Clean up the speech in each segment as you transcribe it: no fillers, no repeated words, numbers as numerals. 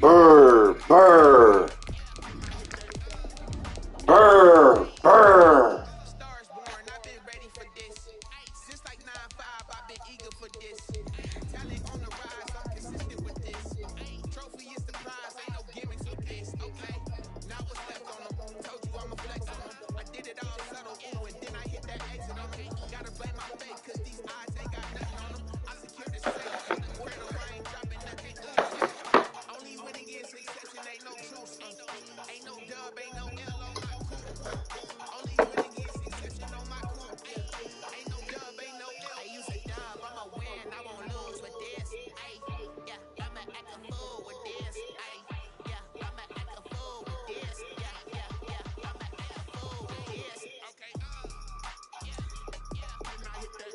Burr, burr. Burr, burr. Stars born, I've been ready for this. Since like 9-5, I've been eager for this. Talent on the rise, I'm consistent with this. Trophy is the prize, ain't no gimmicks with this. Okay, now what's left on them? Told you I'ma flex on them. I did it all subtle, ooh, and then I hit that exit on them. Gotta blame my fate, cause these eyes ain't got nothing on them. I secured the safe, where the rain dropping nothing. Only winning is succession, ain't no truce. Ain't no dub, ain't no L on my coupe. Only winning is succession on my coupe. Ain't no dub, ain't no L. I use a dub, I'ma win, I won't lose with this. Yeah, I'ma act a fool with this. Yeah, I'ma act a fool with this. Yeah, I'ma act a fool with this. Okay. When I hit that.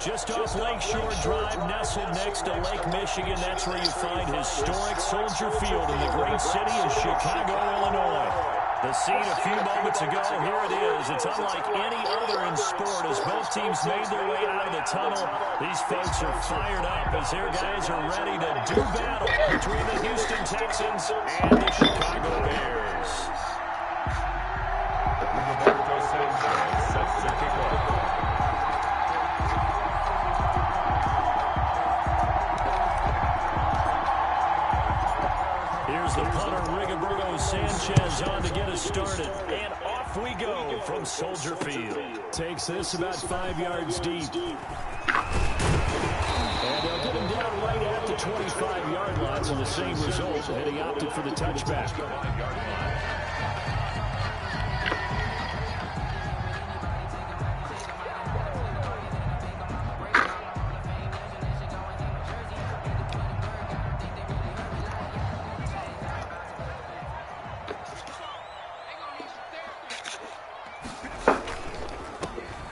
Just off Lakeshore Drive, nestled next to Lake Michigan. That's where you find historic Soldier Field in the great city of Chicago, Illinois. The scene a few moments ago, here it is. It's unlike any other in sport as both teams made their way out of the tunnel. These folks are fired up as their guys are ready to do battle between the Houston Texans and the Chicago Bears. Roberto Sanchez sets the kickoff. Here's the punter, Roberto Sanchez, on to get us started. And off we go from Soldier Field. Takes this about 5 yards deep. And they'll get him down right at the 25-yard line, so the same result, and he opted for the touchback.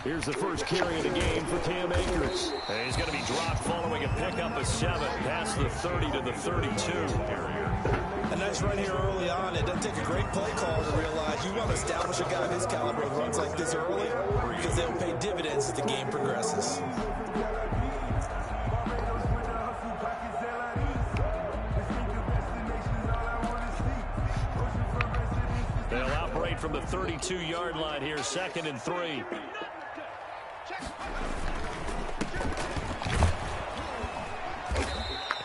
Here's the first carry of the game for Cam Akers. And he's going to be dropped following a pickup of 7 past the 30 to the 32. A nice run here early on. It doesn't take a great play call to realize you want to establish a guy of his caliber who runs like this early because they'll pay dividends as the game progresses. They'll operate from the 32-yard line here, 2nd and 3.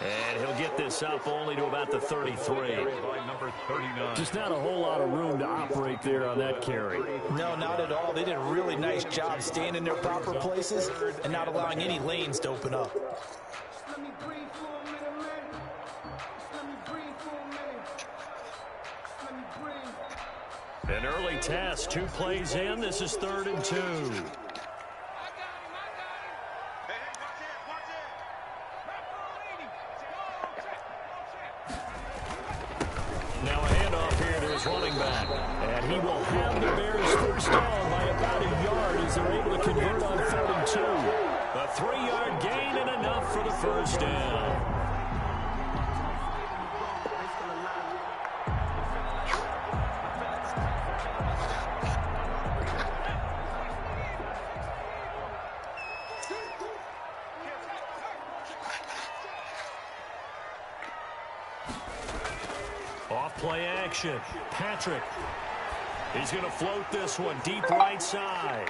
And he'll get this up only to about the 33. Just not a whole lot of room to operate there on that carry. No, not at all. They did a really nice job staying in their proper places and not allowing any lanes to open up. An early test, 2 plays in. This is 3rd and 2. Now a handoff here to his running back. And he will have the Bears first down by about a yard as they're able to convert on 3rd and 2. A 3-yard gain and enough for the first down. Play action. Patrick. He's going to float this one deep right side.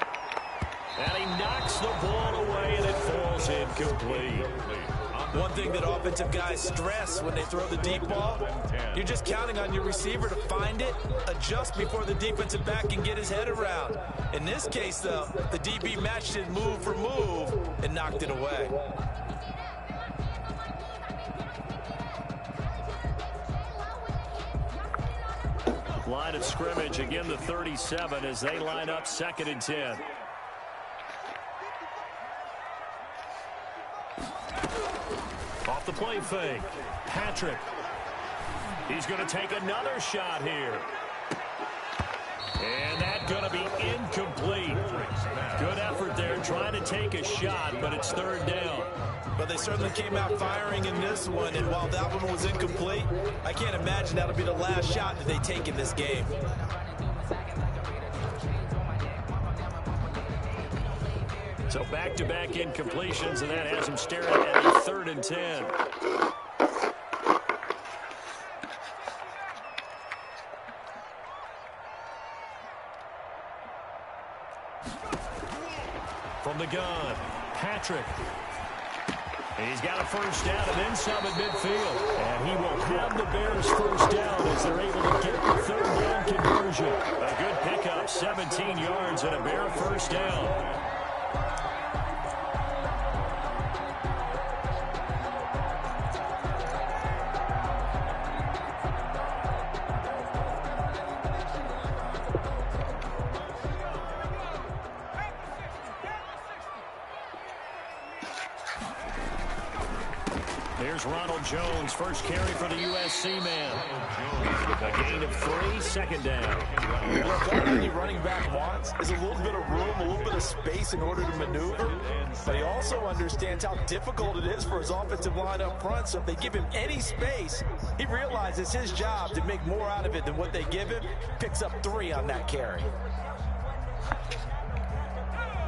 And he knocks the ball away, and it falls incomplete. One thing that offensive guys stress when they throw the deep ball, you're just counting on your receiver to find it, adjust before the defensive back can get his head around. In this case, though, the DB matched it move for move and knocked it away. Line of scrimmage, again the 37 as they line up 2nd and 10. Off the play fake. Patrick. He's going to take another shot here. And that's going to be incomplete. Good effort there trying to take a shot, but it's 3rd down. But they certainly came out firing in this one, and while that one was incomplete, I can't imagine that'll be the last shot that they take in this game. So back-to-back incompletions, and that has them staring at a 3rd and 10. From the gun, Patrick. He's got a 1st down and then some at midfield. And he will have the Bears 1st down as they're able to get the 3rd down conversion. A good pickup, 17 yards and a Bear 1st down. Here's Ronald Jones, first carry for the USC man. A gain of 3, 2nd down. Look, all any running back wants is a little bit of room, a little bit of space in order to maneuver. But he also understands how difficult it is for his offensive line up front. So if they give him any space, he realizes his job to make more out of it than what they give him. Picks up 3 on that carry.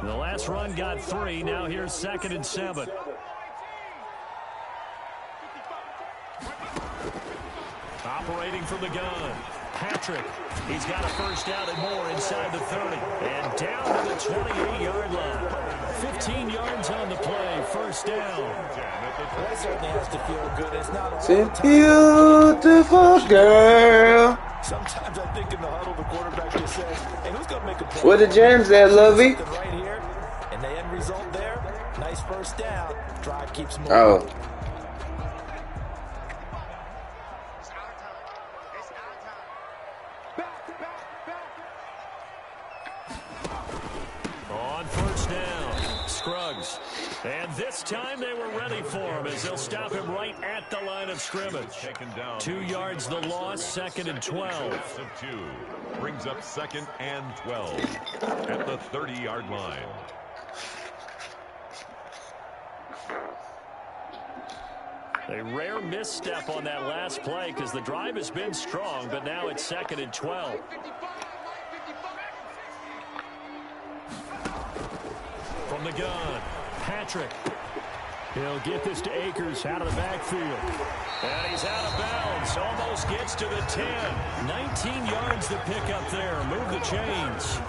The last run got 3. Now here's 2nd and 7. Operating from the gun, Patrick. He's got a 1st down and more inside the 30. And down to the 28-yard line. 15 yards on the play, 1st down. That certainly has to feel good. It's not It's a beautiful girl. Sometimes I think in the huddle, the quarterback just says, hey, who's going to make a play? Where the gems at, Lovey? Right here, and the end result there, nice 1st down. Drive keeps moving. Oh. On 1st down, Scruggs. And this time they were ready for him as they'll stop him right at the line of scrimmage. 2 yards the loss, 2nd and 12. 2 brings up 2nd and 12 at the 30-yard line. A rare misstep on that last play because the drive has been strong, but now it's 2nd and 12. From the gun, Patrick. He'll get this to Akers out of the backfield. And he's out of bounds. Almost gets to the 10. 19 yards to pick up there. Move the chains.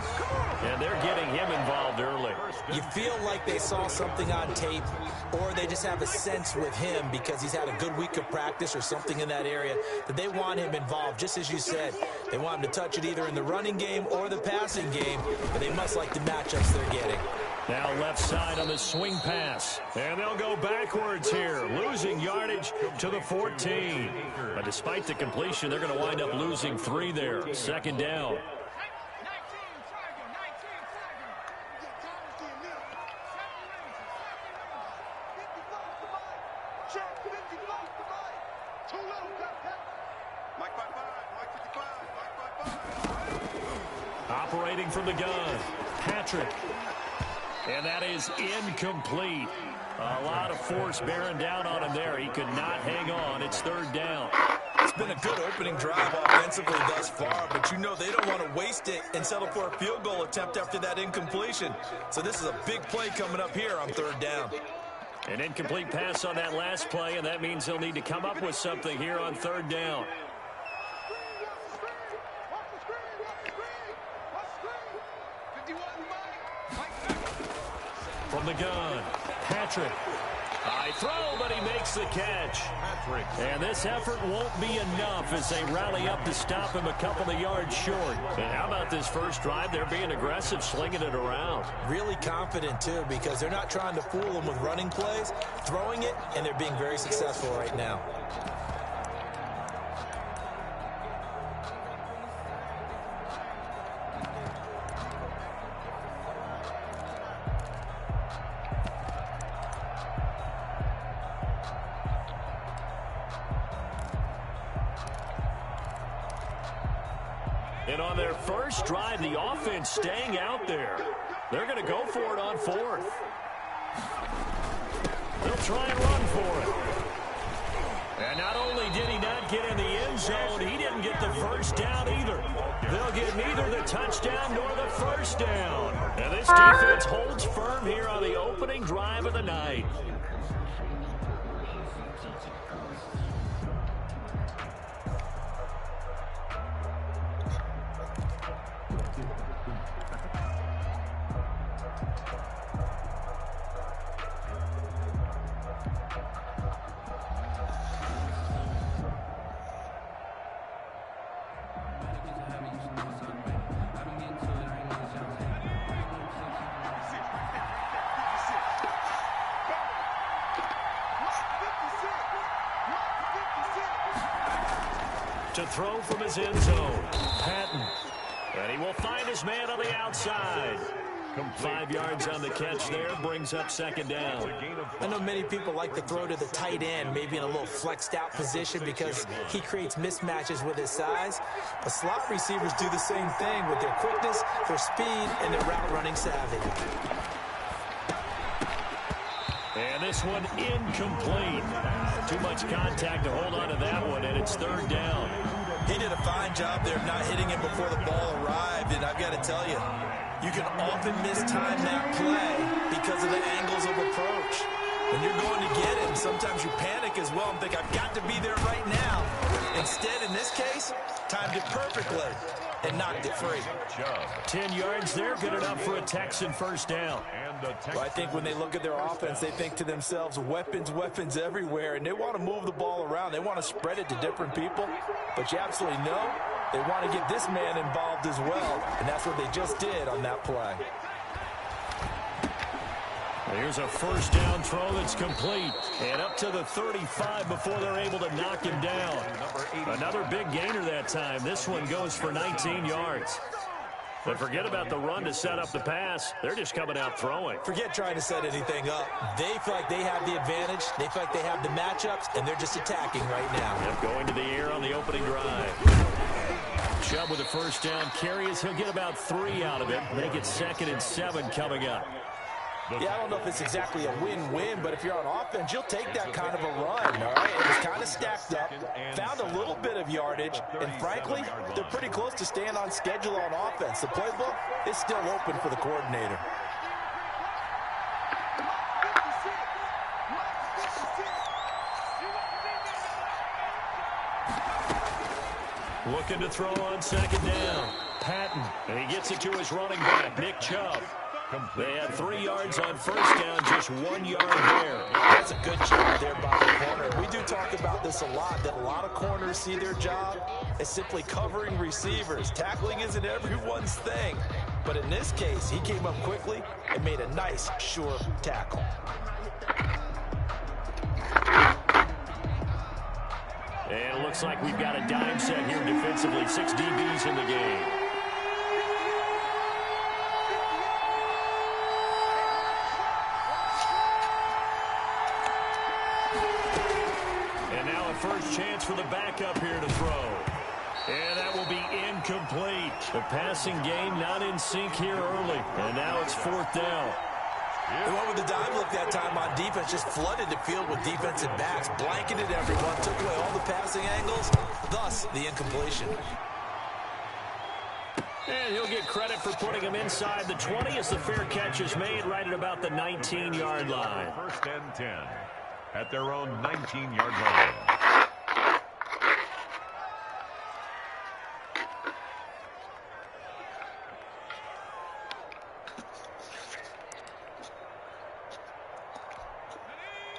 And they're getting him involved early. You feel like they saw something on tape, or they just have a sense with him because he's had a good week of practice or something in that area that they want him involved. Just as you said, they want him to touch it either in the running game or the passing game, but they must like the matchups they're getting. Now left side on the swing pass. And they'll go backwards here, losing yardage to the 14. But despite the completion, they're going to wind up losing 3 there. 2nd down. Operating from the gun, Patrick. And that is incomplete. A lot of force bearing down on him there. He could not hang on. It's 3rd down. It's been a good opening drive offensively thus far, but you know they don't want to waste it and settle for a field goal attempt after that incompletion. So this is a big play coming up here on 3rd down. An incomplete pass on that last play, and that means they'll need to come up with something here on 3rd down. From the gun, Patrick. High throw, but he makes the catch. And this effort won't be enough as they rally up to stop him a couple of yards short. And how about this first drive? They're being aggressive, slinging it around. Really confident, too, because they're not trying to fool them with running plays, throwing it, and they're being very successful right now. And on their first drive, the offense staying out there. They're going to go for it on fourth. They'll try and run for it. And not only did he not get in the end zone, he didn't get the first down either. They'll get neither the touchdown nor the first down. And this defense holds firm here on the opening drive of the night. To throw from his end zone, Patton. And he will find his man on the outside. 5 yards on the catch there, brings up second down. I know many people like to throw to the tight end, maybe in a little flexed out position because he creates mismatches with his size. But slot receivers do the same thing with their quickness, their speed, and their route running savvy. And this one incomplete. Too much contact to hold on to that one, and it's third down. He did a fine job there of not hitting him before the ball arrived, and I've got to tell you, you can often mistime that play because of the angles of approach. When you're going to get him, sometimes you panic as well and think, I've got to be there right now. Instead, in this case, timed it perfectly and knocked it free. 10 yards there, good enough for a Texan first down. Well, I think when they look at their offense, they think to themselves, weapons, weapons everywhere, and they want to move the ball around. They want to spread it to different people, but you absolutely know they want to get this man involved as well, and that's what they just did on that play. Here's a first down throw that's complete. And up to the 35 before they're able to knock him down. Another big gainer that time. This one goes for 19 yards. But forget about the run to set up the pass. They're just coming out throwing. Forget trying to set anything up. They feel like they have the advantage. They feel like they have the matchups, and they're just attacking right now. Yep, going to the air on the opening drive. Chubb with a first down carry as he'll get about 3 out of it. Make it 2nd and 7 coming up. Yeah, I don't know if it's exactly a win-win, but if you're on offense, you'll take that kind of a run, all right? It was kind of stacked up, found a little bit of yardage, and frankly, they're pretty close to staying on schedule on offense. The playbook is still open for the coordinator. Looking to throw on second down. Patton, and he gets it to his running back, Nick Chubb. They had 3 yards on first down, just 1 yard there. That's a good job there by the corner. We do talk about this a lot, that a lot of corners see their job as simply covering receivers. Tackling isn't everyone's thing. But in this case, he came up quickly and made a nice, sure tackle. And it looks like we've got a dime set here defensively. 6 DBs in the game. First chance for the backup here to throw. And that will be incomplete. The passing game not in sync here early. And now it's 4th down. They went with the dive look that time on defense, just flooded the field with defensive backs, blanketed everyone, took away all the passing angles, thus the incompletion. And he'll get credit for putting him inside the 20 as the fair catch is made right at about the 19-yard line. 1st and 10 at their own 19-yard line.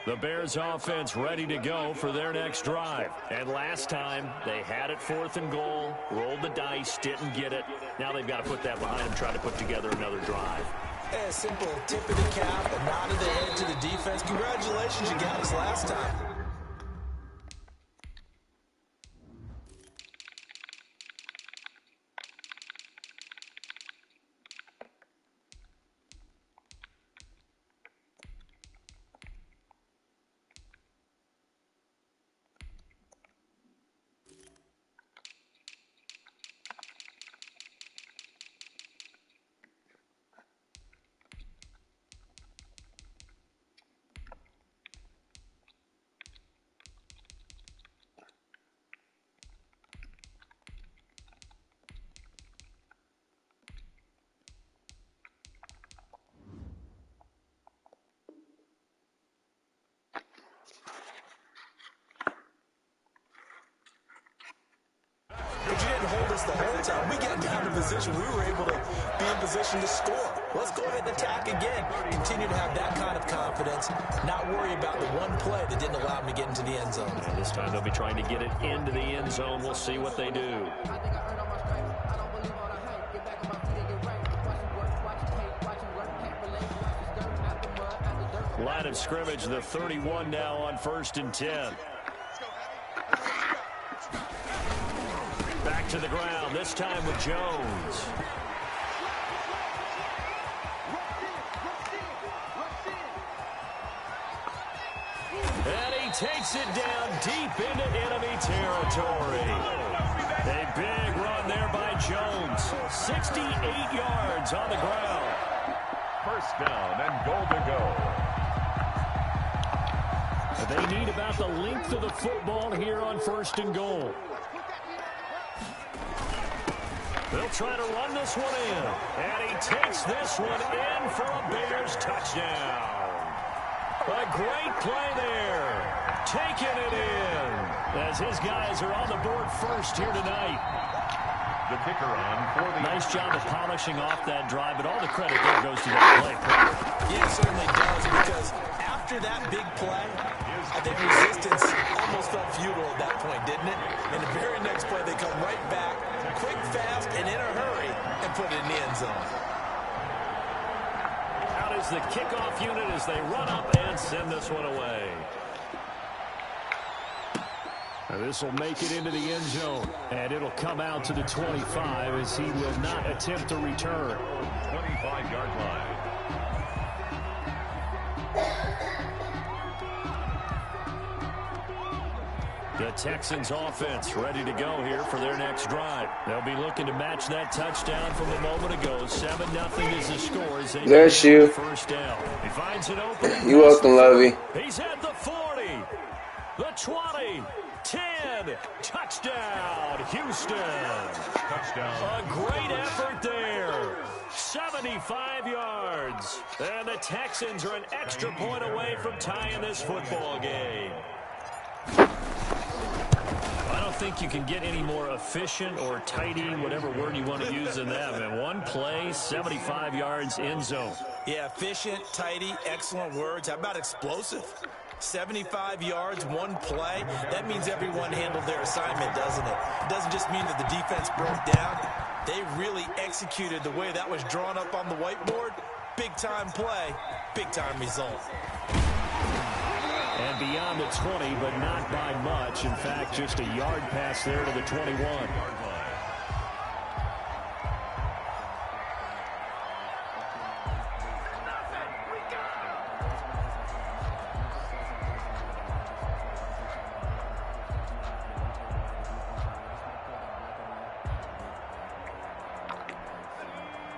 The Bears offense ready to go for their next drive. And last time, they had it 4th and goal, rolled the dice, didn't get it. Now they've got to put that behind them, try to put together another drive. A simple tip of the cap, a nod of the head to the defense. Congratulations, you got us last time. But you didn't hold us the whole time. We got down to position. We were able to be in position to score. Let's go ahead and attack again. Continue to have that kind of confidence. Not worry about the one play that didn't allow me to get into the end zone. And this time they'll be trying to get it into the end zone. We'll see what they do. Line of scrimmage, the 31 now on 1st and 10. Back to the ground, this time with Jones. And he takes it down deep into enemy territory. A big run there by Jones. 68 yards on the ground. First down and goal to go. They need about the length of the football here on 1st and goal. They'll try to run this one in. And he takes this one in for a Bears touchdown. A great play there. Taking it in. As his guys are on the board first here tonight. The kicker on for the... Nice job of polishing off that drive, but all the credit there goes to that play. Yeah, it certainly does, because after that big play, I think resistance almost felt futile at that point, didn't it? And the very next play, they come right back, quick, fast, and in a hurry, and put it in the end zone. Out is the kickoff unit as they run up and send this one away. This will make it into the end zone, and it'll come out to the 25 as he will not attempt to return. 25-yard line. The Texans offense ready to go here for their next drive. They'll be looking to match that touchdown from a moment ago. 7-0 is the score as they Bless you. First down. He finds an opening. You welcome, Lovey. He's at the 40, the 20, 10, touchdown, Houston. Touchdown. A great effort there. 75 yards. And the Texans are an extra point away from tying this football game. I don't think you can get any more efficient or tidy, whatever word you want to use in that. Man, one play, 75 yards, end zone. Yeah, efficient, tidy, excellent words. How about explosive? 75 yards, one play. That means everyone handled their assignment, doesn't it? It doesn't just mean that the defense broke down. They really executed the way that was drawn up on the whiteboard. Big-time play, big-time result. And beyond the 20, but not by much. In fact, just a yard pass there to the 21.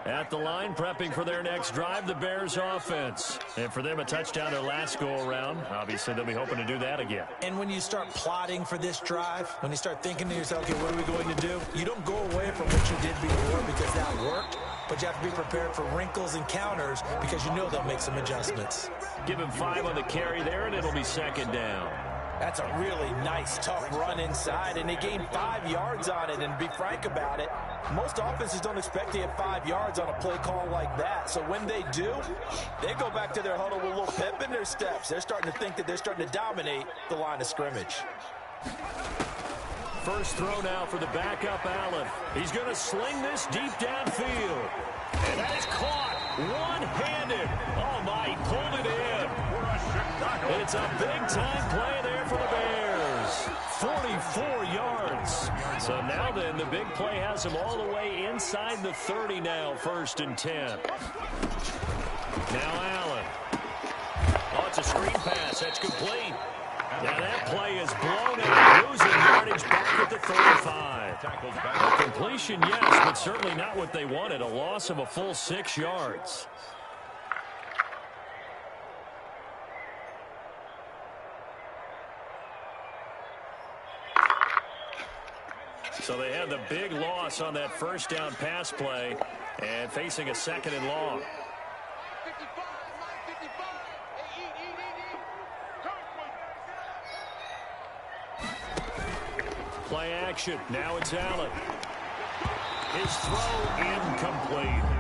At the line, prepping for their next drive, the Bears offense. And for them, a touchdown their last go-around. Obviously, they'll be hoping to do that again. And when you start plotting for this drive, when you start thinking to yourself, okay, what are we going to do? You don't go away from what you did before because that worked, but you have to be prepared for wrinkles and counters because you know they'll make some adjustments. Give him 5 on the carry there, and it'll be second down. That's a really nice, tough run inside, and they gained 5 yards on it. And to be frank about it, Most offenses don't expect to hit 5 yards on a play call like that. So when they do, they go back to their huddle with a little pep in their steps. They're starting to think that they're starting to dominate the line of scrimmage. First throw now for the backup Allen. He's going to sling this deep downfield. And that is caught one-handed. Oh, my, he pulled it in. It's a big-time play there for the Bears. 44 yards. So now then, the big play has him all the way inside the 30 now, 1st and 10. Now Allen. Oh, it's a screen pass. That's complete. Now that play is blown out, losing yardage back at the 35. A completion, yes, but certainly not what they wanted. A loss of a full 6 yards. So they had the big loss on that first down pass play and facing a 2nd and long. Play action. Now it's Allen. His throw incomplete.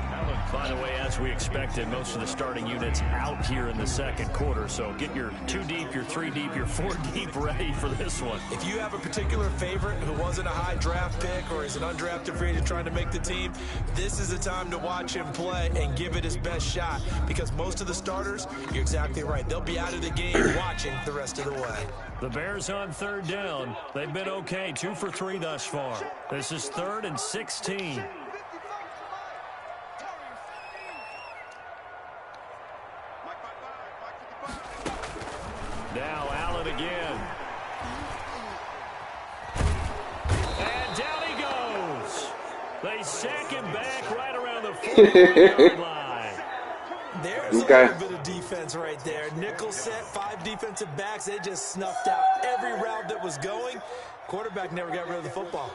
By the way, as we expected, most of the starting units out here in the 2nd quarter. So get your 2 deep, your 3 deep, your 4 deep ready for this one. If you have a particular favorite who wasn't a high draft pick or is an undrafted free agent trying to make the team, this is the time to watch him play and give it his best shot, because most of the starters, you're exactly right, they'll be out of the game watching the rest of the way. The Bears on 3rd down. They've been okay, 2 for 3 thus far. This is 3rd and 16. Now Allen again. And down he goes. They sack him back right around the 40-yard line. There's a little bit of defense right there. Nickel set, 5 defensive backs. They just snuffed out every route that was going. Quarterback never got rid of the football.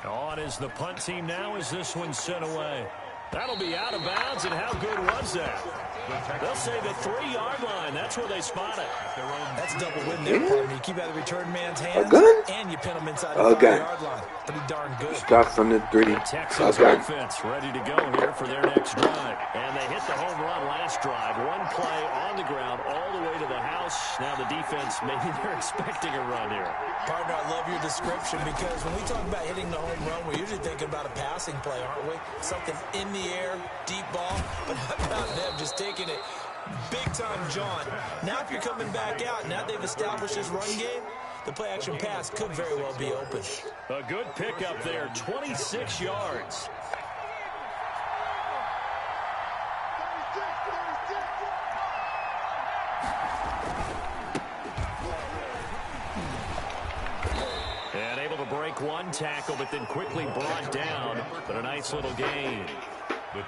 On is the punt team now as this one's sent away. That'll be out of bounds, and how good was that? They'll say the 3-yard line. That's where they spot it. That's a double win there, partner. You keep out of the return man's hands, and you pin them inside the 5-yard line. Pretty darn good. Start from the 3. The Texans offense ready to go here for their next drive. And they hit the home run last drive. 1 play on the ground all the way to the house. Now the defense, maybe they're expecting a run here. Partner, I love your description, because when we talk about hitting the home run, we're usually thinking about a passing play, aren't we? Something in the air, deep ball. But how about them just taking it big time, John? Now if you're coming back out, now they've established this run game, the play action pass could very well be open. A good pickup there, 26 yards. And able to break 1 tackle, but then quickly brought down. But a nice little gain.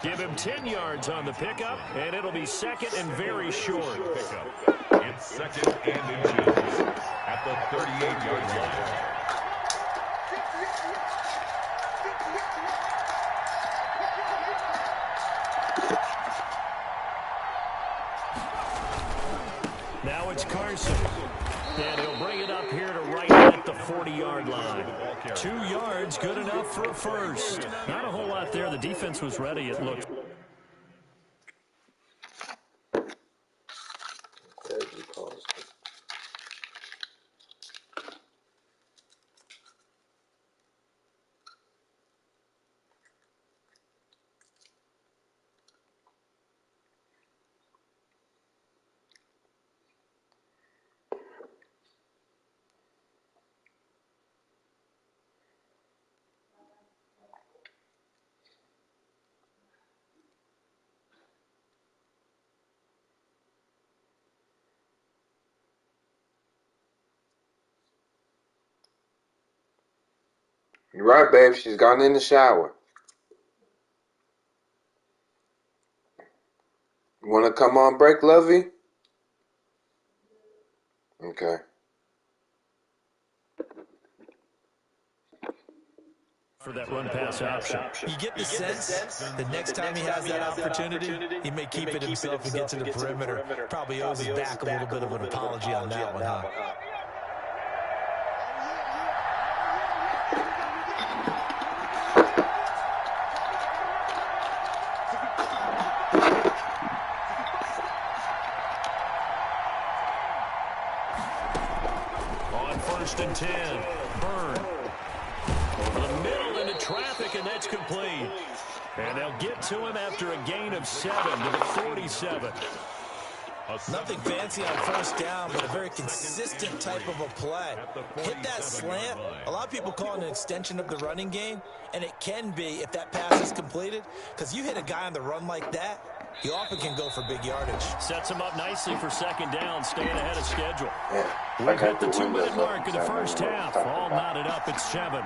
Give him 10 yards on the pickup, and it'll be 2nd and very short. It's 2nd and inches at the 38-yard line. Now it's Carson. And he'll bring it up here to right at the 40-yard line. 2 yards, good enough for a first. Not a whole lot there. The defense was ready, it looked. You're right, babe. She's gone in the shower. You want to come on break, Lovey? Okay. for that run-pass option. You get the sense the next time he has that opportunity, he may keep it himself and get to the perimeter. Probably owes his back a little bit of an apology on that one, huh? On 1st and 10, Byrne. Over the middle into traffic, and that's complete. And they'll get to him after a gain of 7 to the 47. Nothing fancy on 1st down, but a very consistent type of a play. Hit that slant. A lot of people call it an extension of the running game, and it can be if that pass is completed, because you hit a guy on the run like that, you often can go for big yardage. Sets him up nicely for 2nd down, staying ahead of schedule. Yeah, We've hit the 2-minute mark of the first half. All knotted up at 7.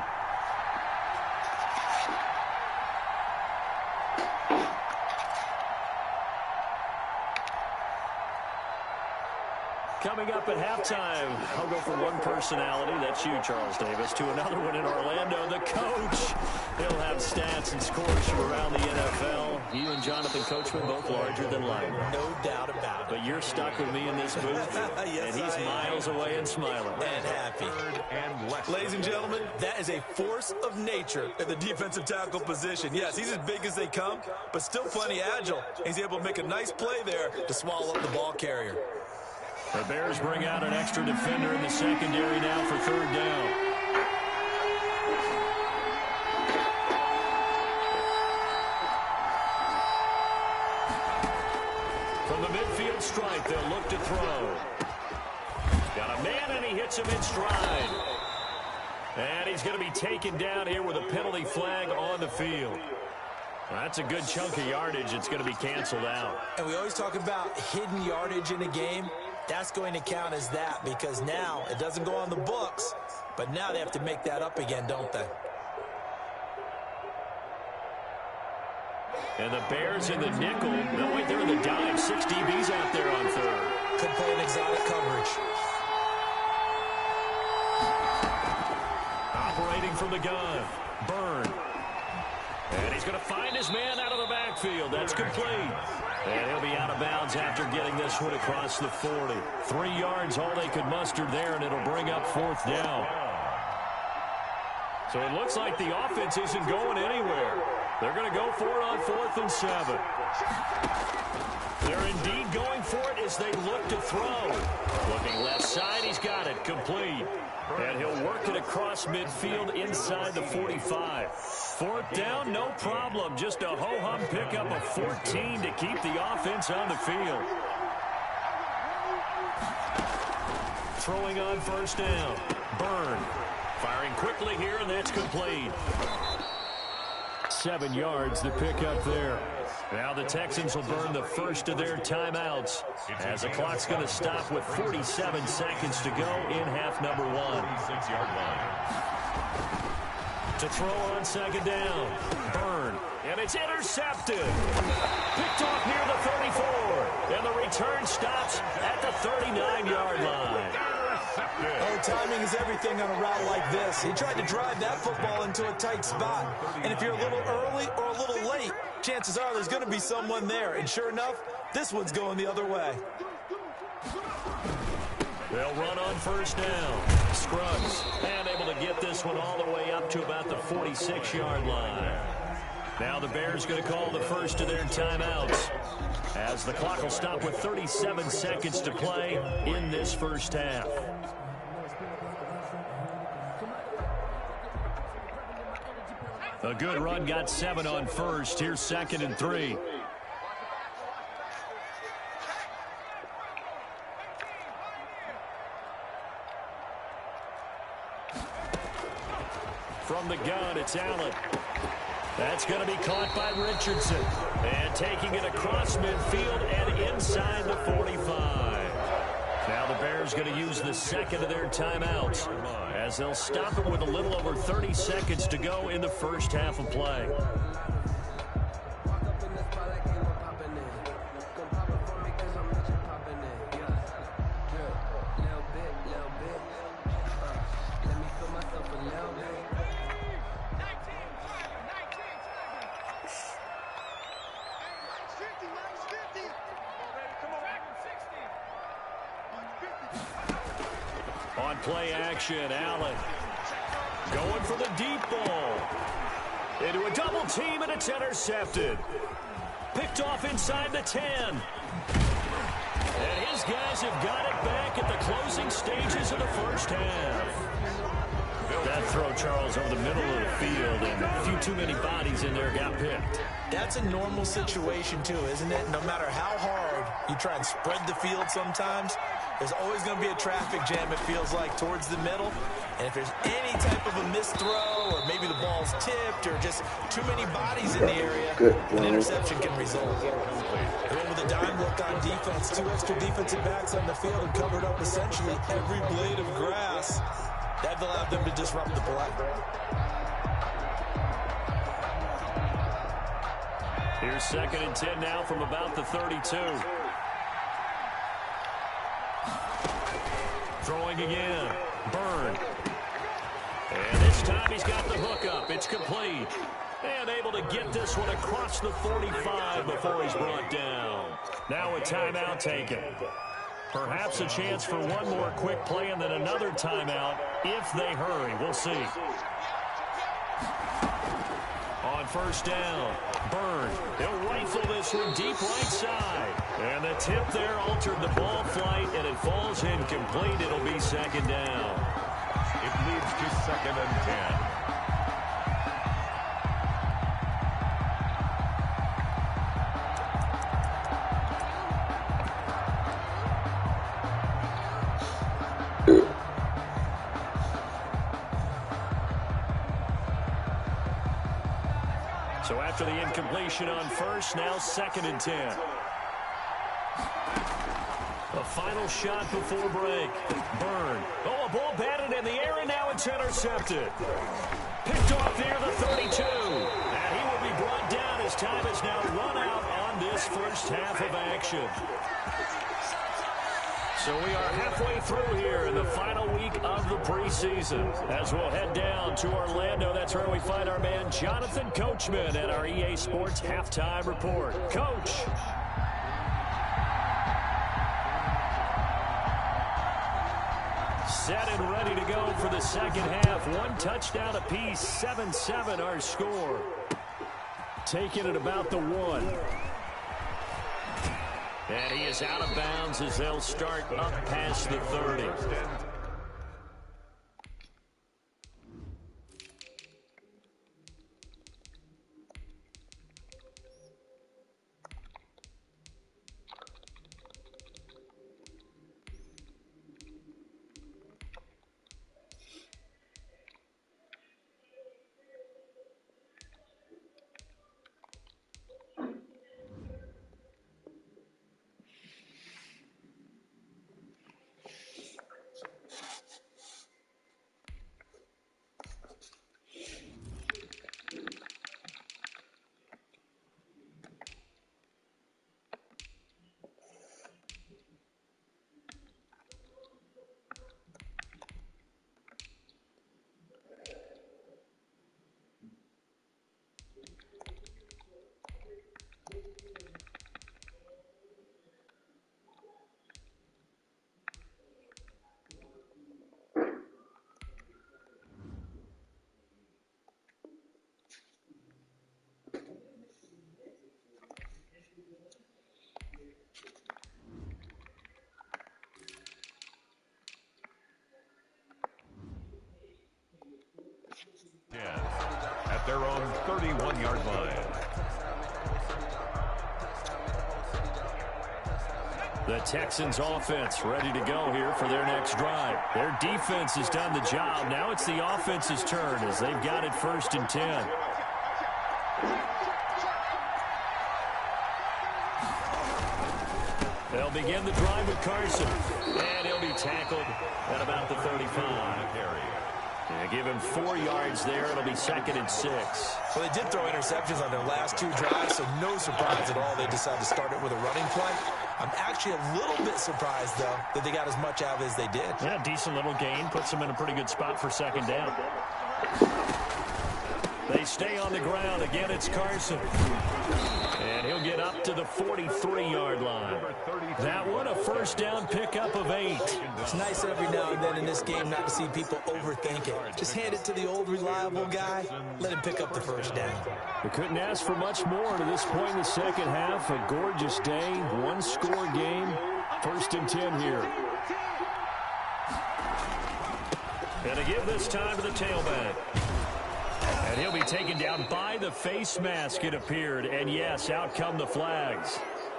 Coming up at halftime, I'll go from one personality, that's you, Charles Davis, to another one in Orlando, the coach. He'll have stats and scores from around the NFL. You and Jonathan Coachman both larger than life. No doubt about it. But you're stuck with me in this booth, Yes, and he's miles away and smiling. And happy. Ladies and gentlemen, that is a force of nature at the defensive tackle position. Yes, he's as big as they come, but still plenty agile. He's able to make a nice play there to swallow up the ball carrier. The Bears bring out an extra defender in the secondary now for 3rd down. From the midfield stripe, they'll look to throw. Got a man, and he hits him in stride. And he's going to be taken down here with a penalty flag on the field. That's a good chunk of yardage. It's going to be canceled out. And we always talk about hidden yardage in a game. That's going to count as that because now it doesn't go on the books, but now they have to make that up again, don't they? And the Bears in the nickel. No, wait, they're in the dime. 6 DBs out there on 3rd. Could play an exotic coverage. Operating from the gun. Byrne. And he's going to find his man out of the backfield. That's complete. And he'll be out of bounds after getting this one across the 40. 3 yards, all they could muster there, and it'll bring up 4th down. So it looks like the offense isn't going anywhere. They're going to go for it on 4th and 7. They're indeed going for it as they look to throw. Looking left side, he's got it, complete. And he'll work it across midfield inside the 45. 4th down, no problem. Just a ho-hum pickup of 14 to keep the offense on the field. Throwing on 1st down. Byrne. Firing quickly here, and that's complete. 7 yards to pick up there. Now the Texans will burn the first of their timeouts as the clock's going to stop with 47 seconds to go in half number 1. 6-yard line. To throw on 2nd down. Byrne. And it's intercepted. Picked off near the 34. And the return stops at the 39-yard line. Oh, timing is everything on a route like this. He tried to drive that football into a tight spot. And if you're a little early or a little late, chances are there's going to be someone there. And sure enough, this one's going the other way. They'll run on 1st down. Scruggs. And able to get this one all the way up to about the 46-yard line. Now the Bears going to call the first of their timeouts as the clock will stop with 37 seconds to play in this first half. A good run got 7 on 1st. Here's 2nd and 3. From the gun, it's Allen. That's going to be caught by Richardson. And taking it across midfield and inside the 45. Now the Bears going to use the second of their timeouts as they'll stop it with a little over 30 seconds to go in the first half of play. On play action, Allen going for the deep ball. Into a double team, and it's intercepted. Picked off inside the 10. And his guys have got it back at the closing stages of the first half. That throw, Charles, over the middle of the field, and a few too many bodies in there got picked. That's a normal situation, too, isn't it? No matter how hard you try and spread the field sometimes, there's always going to be a traffic jam, it feels like, towards the middle. And if there's any type of a missed throw, or maybe the ball's tipped, or just too many bodies in the area, an interception can result. They went with a dime look on defense, 2 extra defensive backs on the field and covered up essentially every blade of grass. That allowed them to disrupt the play. Here's 2nd and 10 now from about the 32. Throwing again. Byrne. And this time he's got the hook up. It's complete. And able to get this one across the 45 before he's brought down. Now a timeout taken. Perhaps a chance for one more quick play and then another timeout if they hurry. We'll see. On first down, Byrne. He'll rifle this one deep right side. And the tip there altered the ball flight, and it falls incomplete. It'll be 2nd down. It leads to 2nd and 10. So after the incompletion on first, now 2nd and 10. A final shot before break. Byrne. Oh, a ball batted in the air, and now it's intercepted. Picked off near the 32. And he will be brought down as time has now run out on this first half of action. So we are halfway through here in the final week of the preseason. As we'll head down to Orlando, that's where we find our man Jonathan Coachman at our EA Sports Halftime Report. Coach. Set and ready to go for the second half. 1 touchdown apiece, 7-7 our score. Taking it about the 1. And he is out of bounds as they'll start up past the 30. At their own 31-yard line. The Texans offense ready to go here for their next drive. Their defense has done the job. Now it's the offense's turn as they've got it 1st and 10. They'll begin the drive with Carson. And he'll be tackled at about the 35. Give him 4 yards there. It'll be 2nd and 6. Well, they did throw interceptions on their last 2 drives, so no surprise at all they decided to start it with a running play. I'm actually a little bit surprised, though, that they got as much out as they did. Yeah, decent little gain. Puts them in a pretty good spot for 2nd down. They stay on the ground. Again, it's Carson. And he'll get up to the 43-yard line. That one, a first down pickup of 8. It's nice every now and then in this game not to see people overthink it. Just hand it to the old reliable guy. Let him pick up the first down. We couldn't ask for much more to this point in the second half. A gorgeous day, one-score game. 1st and 10 here. And to give this time to the tailback. And he'll be taken down by the face mask, it appeared. And yes, out come the flags.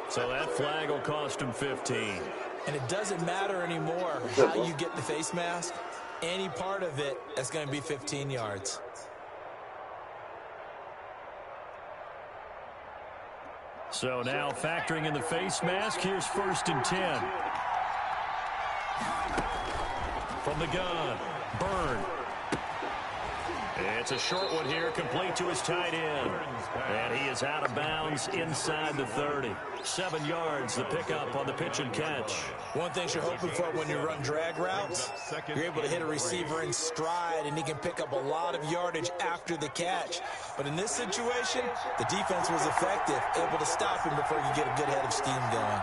So that flag will cost him 15. And it doesn't matter anymore how you get the face mask. Any part of it is going to be 15 yards. So now factoring in the face mask, here's 1st and 10. From the gun, Byrne. It's a short one here, complete to his tight end. And he is out of bounds inside the 30. 7 yards, the pickup on the pitch and catch. One thing you're hoping for when you run drag routes, you're able to hit a receiver in stride, and he can pick up a lot of yardage after the catch. But in this situation, the defense was effective, able to stop him before you get a good head of steam going.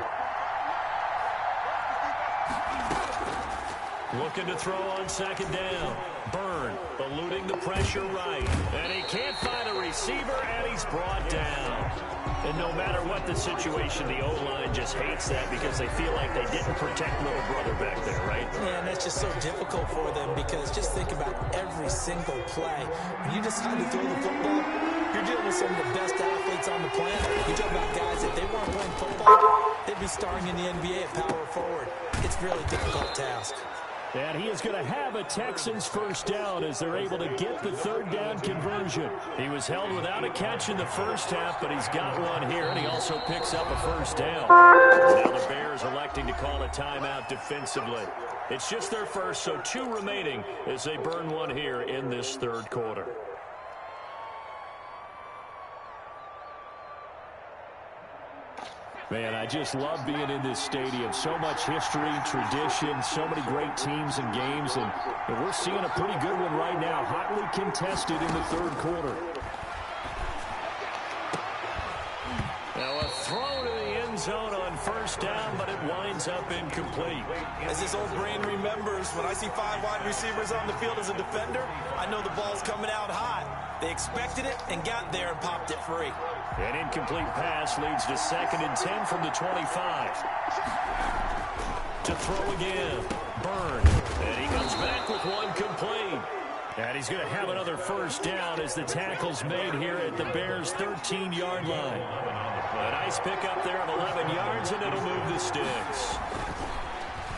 Looking to throw on 2nd down. Byrne eluding the pressure right. And he can't find a receiver, and he's brought down. And no matter what the situation, the O-line just hates that because they feel like they didn't protect little brother back there, right? Man, that's just so difficult for them because just think about every single play. When you decide to throw the football, you're dealing with some of the best athletes on the planet. You talk about guys, if they weren't playing football, they'd be starring in the NBA at power forward. It's a really difficult task. And he is going to have a Texans first down as they're able to get the 3rd down conversion. He was held without a catch in the first half, but he's got one here, and he also picks up a first down. Now the Bears electing to call a timeout defensively. It's just their first, so 2 remaining as they burn one here in this 3rd quarter. Man, I just love being in this stadium. So much history, tradition, so many great teams and games, and we're seeing a pretty good one right now, hotly contested in the 3rd quarter. Now a throw to the end zone on first down, but it winds up incomplete. As this old brain remembers, when I see 5 wide receivers on the field as a defender, I know the ball's coming out hot. They expected it and got there and popped it free. An incomplete pass leads to 2nd and 10 from the 25. To throw again, Byrne. And he comes back with one complete. And he's going to have another first down as the tackle's made here at the Bears' 13-yard line. A nice pickup there of 11 yards, and it'll move the sticks.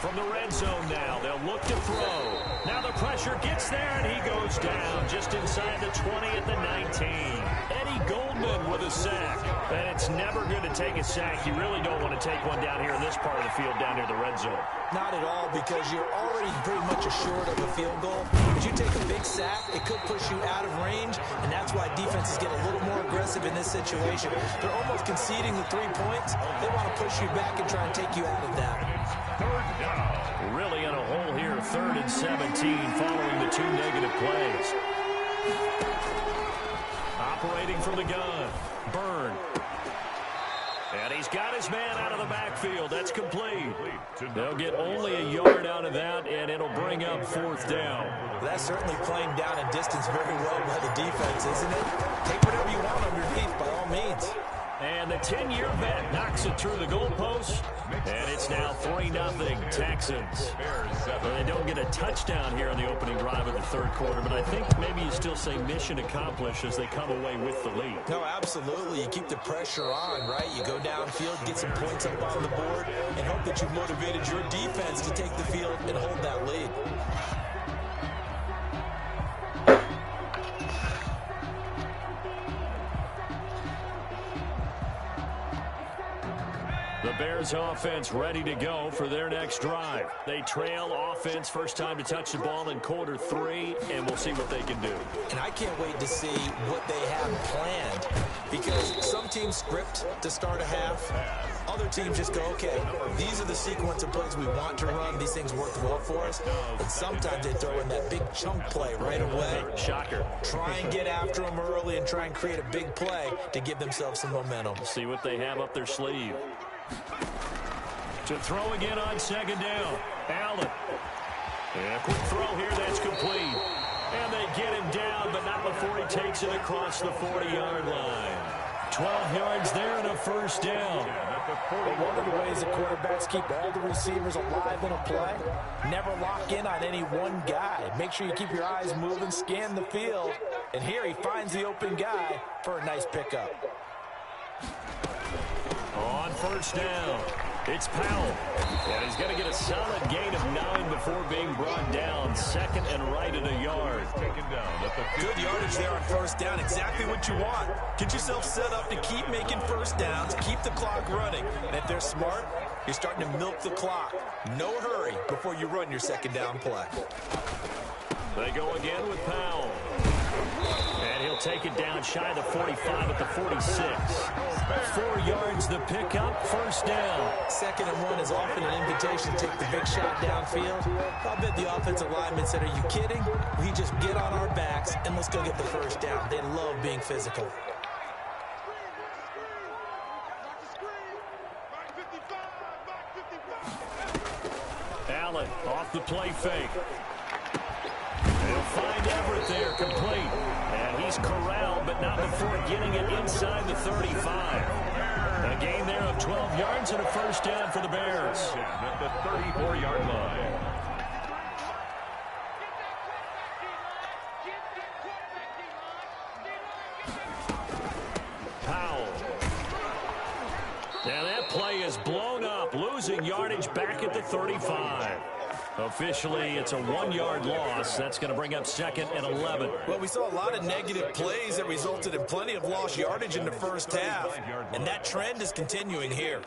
From the red zone now, they'll look to throw. Now the pressure gets there, and he goes down just inside the 20 at the 19. Eddie Goldman with a sack. And it's never good to take a sack. You really don't want to take one down here in this part of the field down near the red zone. Not at all, because you're already pretty much assured of a field goal. If you take a big sack, it could push you out of range, and that's why defenses get a little more aggressive in this situation. They're almost conceding the 3 points. They want to push you back and try and take you out of that. Really in a hole here, 3rd and 17 following the 2 negative plays. Operating from the gun, Byrne. And he's got his man out of the backfield. That's complete. They'll get only a yard out of that, and it'll bring up 4th down. Well, that's certainly playing down a distance very well by the defense, isn't it? Take whatever you want underneath, by all means. And the 10-year vet knocks it through the goalpost. And it's now 3-0 Texans. Well, they don't get a touchdown here on the opening drive of the 3rd quarter, but I think maybe you still say mission accomplished as they come away with the lead. No, absolutely. You keep the pressure on, right? You go downfield, get some points up on the board, and hope that you've motivated your defense to take the field and hold that lead. The Bears offense ready to go for their next drive. They trail offense, first time to touch the ball in quarter 3, and we'll see what they can do. And I can't wait to see what they have planned. Because some teams script to start a half. Other teams just go, okay, these are the sequence of plays we want to run. These things work well for us. And sometimes they throw in that big chunk play right away. Shocker. Try and get after them early and try and create a big play to give themselves some momentum. See what they have up their sleeve. To throw again on second down. Allen. And a quick throw here, that's complete. And they get him down, but not before he takes it across the 40-yard line. 12 yards there and a first down. But one of the ways the quarterbacks keep all the receivers alive in a play, never lock in on any one guy. Make sure you keep your eyes moving, scan the field. And here he finds the open guy for a nice pickup. On first down, it's Powell. And he's going to get a solid gain of 9 before being brought down. Second and right at a yard. Good yardage there on first down. Exactly what you want. Get yourself set up to keep making first downs, keep the clock running. And if they're smart, you're starting to milk the clock. No hurry before you run your second down play. They go again with Powell. And he'll take it down shy of the 45 at the 46. 4 yards the pickup, first down. Second and 1 is often an invitation to take the big shot downfield. I bet the offensive lineman said, are you kidding? We just get on our backs and let's go get the first down. They love being physical. Allen off the play fake. They'll find Everett there, complete. And he's corralled, but not before getting it inside the 35. A gain there of 12 yards and a first down for the Bears. At the 34-yard line. Powell. Now that play is blown up, losing yardage back at the 35. Officially, it's a 1-yard loss. That's going to bring up second and 11. Well, we saw a lot of negative plays that resulted in plenty of lost yardage in the first half, and that trend is continuing here.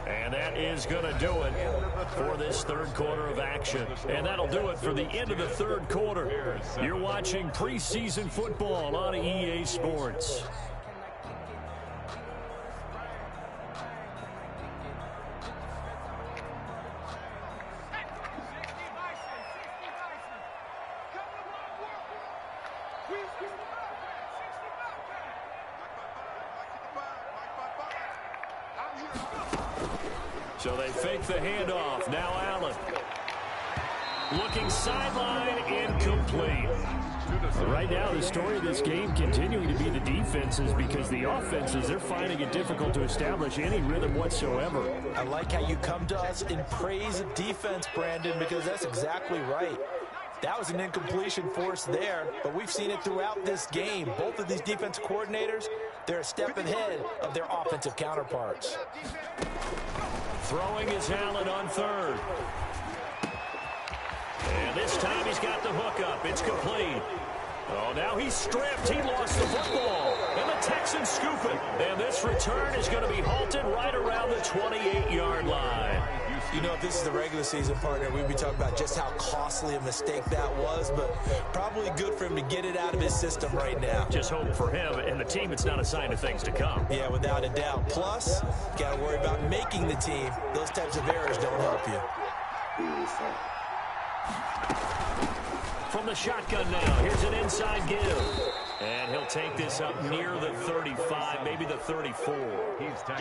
And that is going to do it for this third quarter of action. And that'll do it for the end of the third quarter. You're watching preseason football on EA Sports. So they fake the handoff. Now Allen. Looking sideline, incomplete. Right now, the story of this game continuing to be the defenses, because the offenses, they're finding it difficult to establish any rhythm whatsoever. I like how you come to us in praise of defense, Brandon, because that's exactly right. That was an incompletion forced there, but we've seen it throughout this game. Both of these defense coordinators, they're a step ahead of their offensive counterparts. Throwing is Allen on third. And this time he's got the hook up. It's complete. Oh, now he's stripped. He lost the football. And the Texans scoop it. And this return is going to be halted right around the 28-yard line. You know, if this is the regular season, partner, we'd be talking about just how costly a mistake that was, but probably good for him to get it out of his system right now. Just hope for him and the team it's not a sign of things to come. Yeah, without a doubt. Plus, got to worry about making the team. Those types of errors don't help you. From the shotgun now, here's an inside give. And he'll take this up near the 35, maybe the 34.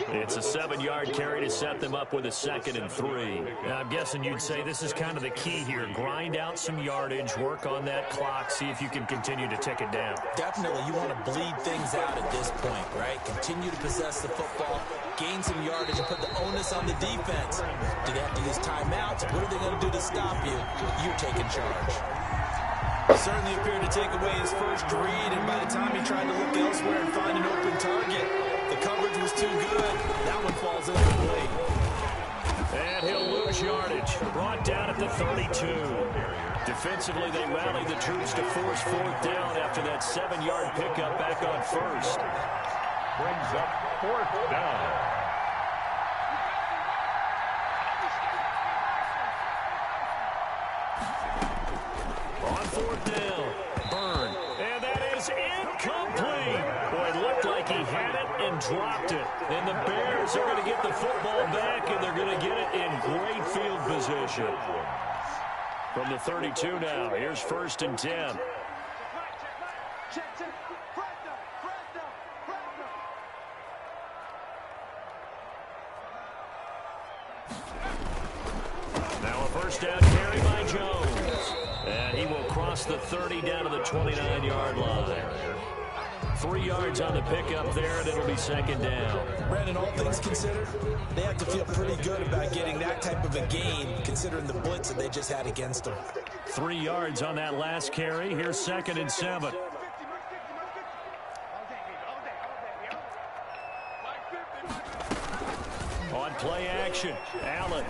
It's a 7-yard carry to set them up with a 2nd and 3. Now, I'm guessing you'd say this is kind of the key here. Grind out some yardage, work on that clock, see if you can continue to tick it down. Definitely, you want to bleed things out at this point, right? Continue to possess the football, gain some yardage, and put the onus on the defense. Do they have to use timeouts? What are they going to do to stop you? You're taking charge. Certainly appeared to take away his first read, and by the time he tried to look elsewhere and find an open target, the coverage was too good. That one falls incomplete. And he'll lose yardage. Brought down at the 32. Defensively, they rallied the troops to force 4th down after that 7-yard pickup back on first. Brings up 4th down. 4th down. Burn. And that is incomplete. Boy, it looked like he had it and dropped it. And the Bears are going to get the football back, and they're going to get it in great field position. From the 32 now, here's 1st and 10. Now a first down carry by Jones. And he will cross the 30 down to the 29-yard line. 3 yards on the pickup there, and it'll be 2nd down. Brandon, all things considered, they have to feel pretty good about getting that type of a gain, considering the blitz that they just had against them. 3 yards on that last carry. Here's 2nd and 7. On play action, Allen.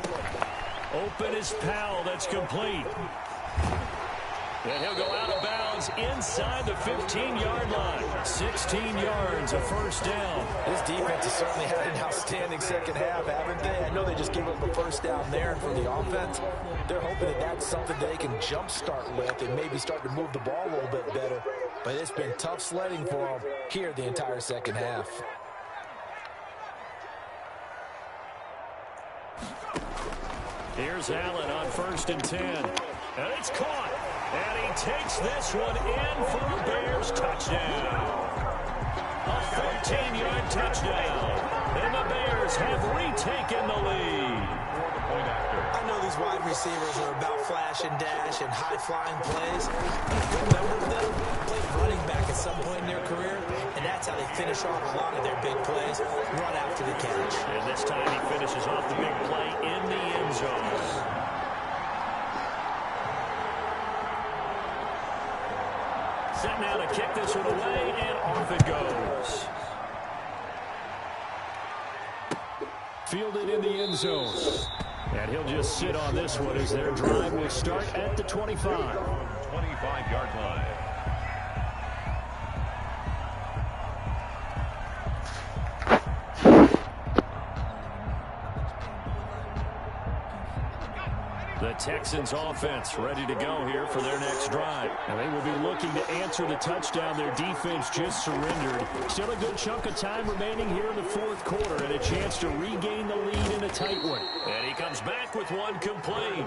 Open is Powell. That's complete. And he'll go out of bounds inside the 15-yard line. 16 yards, a first down. This defense has certainly had an outstanding second half, haven't they? I know they just gave up a first down there, and for the offense, they're hoping that that's something they can jumpstart with and maybe start to move the ball a little bit better. But it's been tough sledding for them here the entire second half. Here's Allen on 1st and 10. And it's caught. And he takes this one in for a Bears touchdown. A 14-yard touchdown. And the Bears have retaken the lead. I know these wide receivers are about flash and dash and high-flying plays. A good number of them played running back at some point in their career, and that's how they finish off a lot of their big plays, run after the catch. And this time he finishes off the big play in the end zone. Set now to kick this one away, and off it goes. Fielded in the end zone. And he'll just sit on this one as their drive will start at the 25. 25-yard line. The Texans offense ready to go here for their next drive. And they will be looking to answer the touchdown. Their defense just surrendered. Still a good chunk of time remaining here in the 4th quarter and a chance to regain the lead in a tight one. And he comes back with one complete.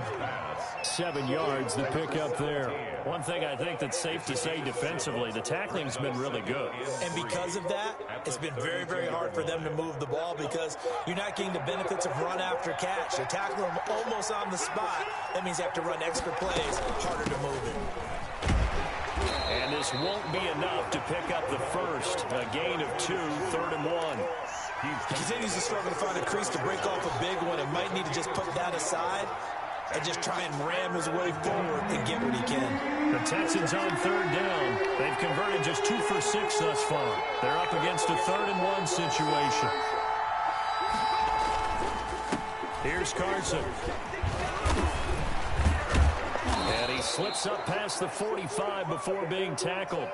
7 yards, the pickup there. One thing I think that's safe to say defensively, the tackling's been really good. And because of that, it's been very, very hard for them to move the ball because you're not getting the benefits of run after catch. You're tackling them almost on the spot. That means you have to run extra plays, harder to move it. And this won't be enough to pick up the first. A gain of 2, 3rd and 1. He continues to struggle to find a crease to break off a big one and might need to just put that aside and just try and ram his way forward and get what he can. The Texans on 3rd down. They've converted just 2 for 6 thus far. They're up against a 3rd and 1 situation. Here's Carson. And he slips up past the 45 before being tackled.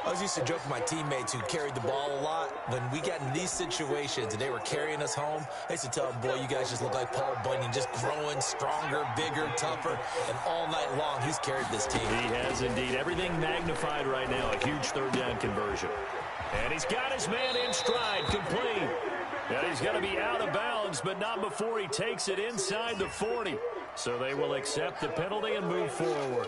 I was used to joke with my teammates who carried the ball a lot. When we got in these situations and they were carrying us home, I used to tell them, boy, you guys just look like Paul Bunyan, just growing stronger, bigger, tougher. And all night long, he's carried this team. He has indeed. Everything magnified right now. A huge 3rd down conversion. And he's got his man in stride, complete. And he's going to be out of bounds, but not before he takes it inside the 40. So they will accept the penalty and move forward.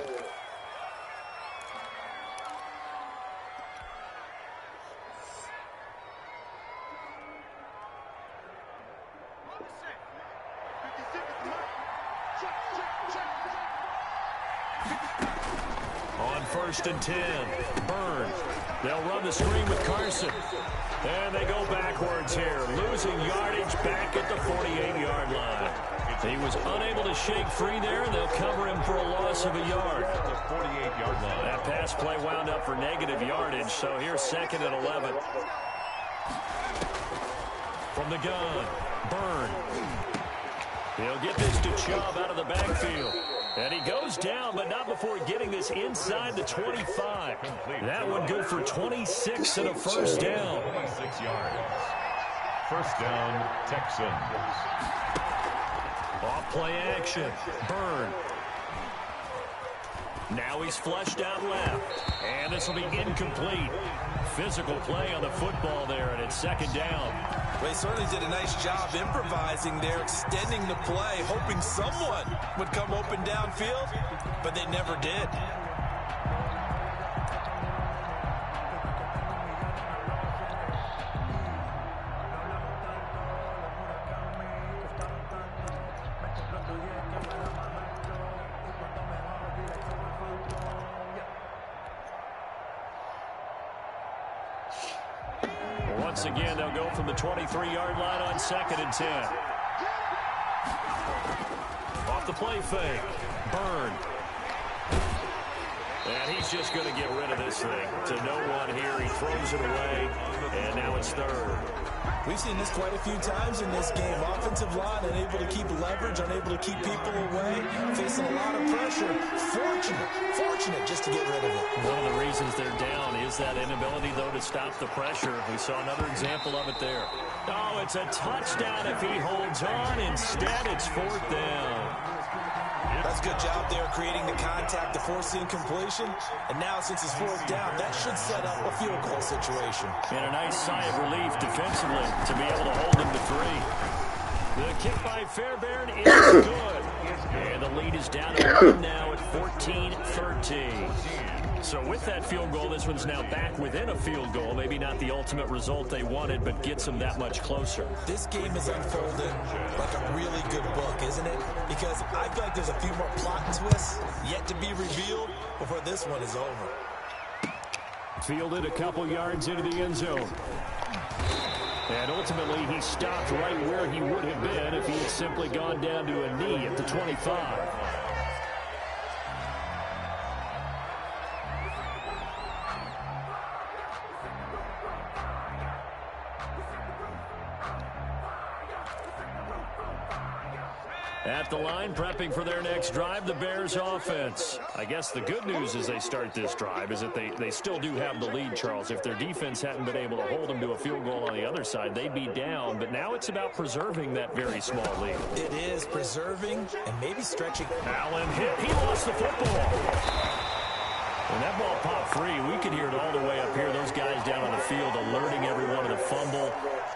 On 1st and 10, Burn. They'll run the screen with Carson. And they go backwards here, losing yardage back at the 48-yard line. He was unable to shake free there, and they'll cover him for a loss of a yard. At the 48-yard line. That pass play wound up for negative yardage, so here's 2nd and 11. From the gun, Burn. He'll get this to Chubb out of the backfield. And he goes down, but not before getting this inside the 25. That one good for 26 and a first down. 26 yards. First down, Texans. Off play action. Burn. Now he's flushed out left. And this will be incomplete. Physical play on the football there, and it's second down. Well, he certainly did a nice job improvising there, extending the play, hoping someone would come open downfield, but they never did. Once again, they'll go from the 23-yard line on 2nd and 10. Off the play fake. Byrne. And he's just going to get rid of this thing. To no one here. He throws it away. And now it's 3rd. We've seen this quite a few times in this game. Offensive line unable to keep leverage, unable to keep people away, facing a lot of pressure. Fortunate just to get rid of it. One of the reasons they're down is that inability, though, to stop the pressure. We saw another example of it there. Oh, it's a touchdown if he holds on. Instead, it's 4th down. That's a good job there creating the contact to force the incompletion. And now, since it's 4th down, that should set up a field goal situation. And a nice sigh of relief defensively to be able to hold them to 3. The kick by Fairbairn is good. And the lead is down to 1 now at 14-13. So with that field goal, this one's now back within a field goal. Maybe not the ultimate result they wanted, but gets them that much closer. This game is unfolding like a really good book, isn't it? Because I feel like there's a few more plot twists yet to be revealed before this one is over. Fielded a couple yards into the end zone. And ultimately, he stopped right where he would have been if he had simply gone down to a knee at the 25. At the line, prepping for their next drive, the Bears offense. I guess the good news as they start this drive is that they still do have the lead, Charles. If their defense hadn't been able to hold them to a field goal on the other side, they'd be down. But now it's about preserving that very small lead. It is preserving and maybe stretching. Allen hit. He lost the football. When that ball popped free, we could hear it all the way up here. Those guys down on the field alerting everyone of the fumble.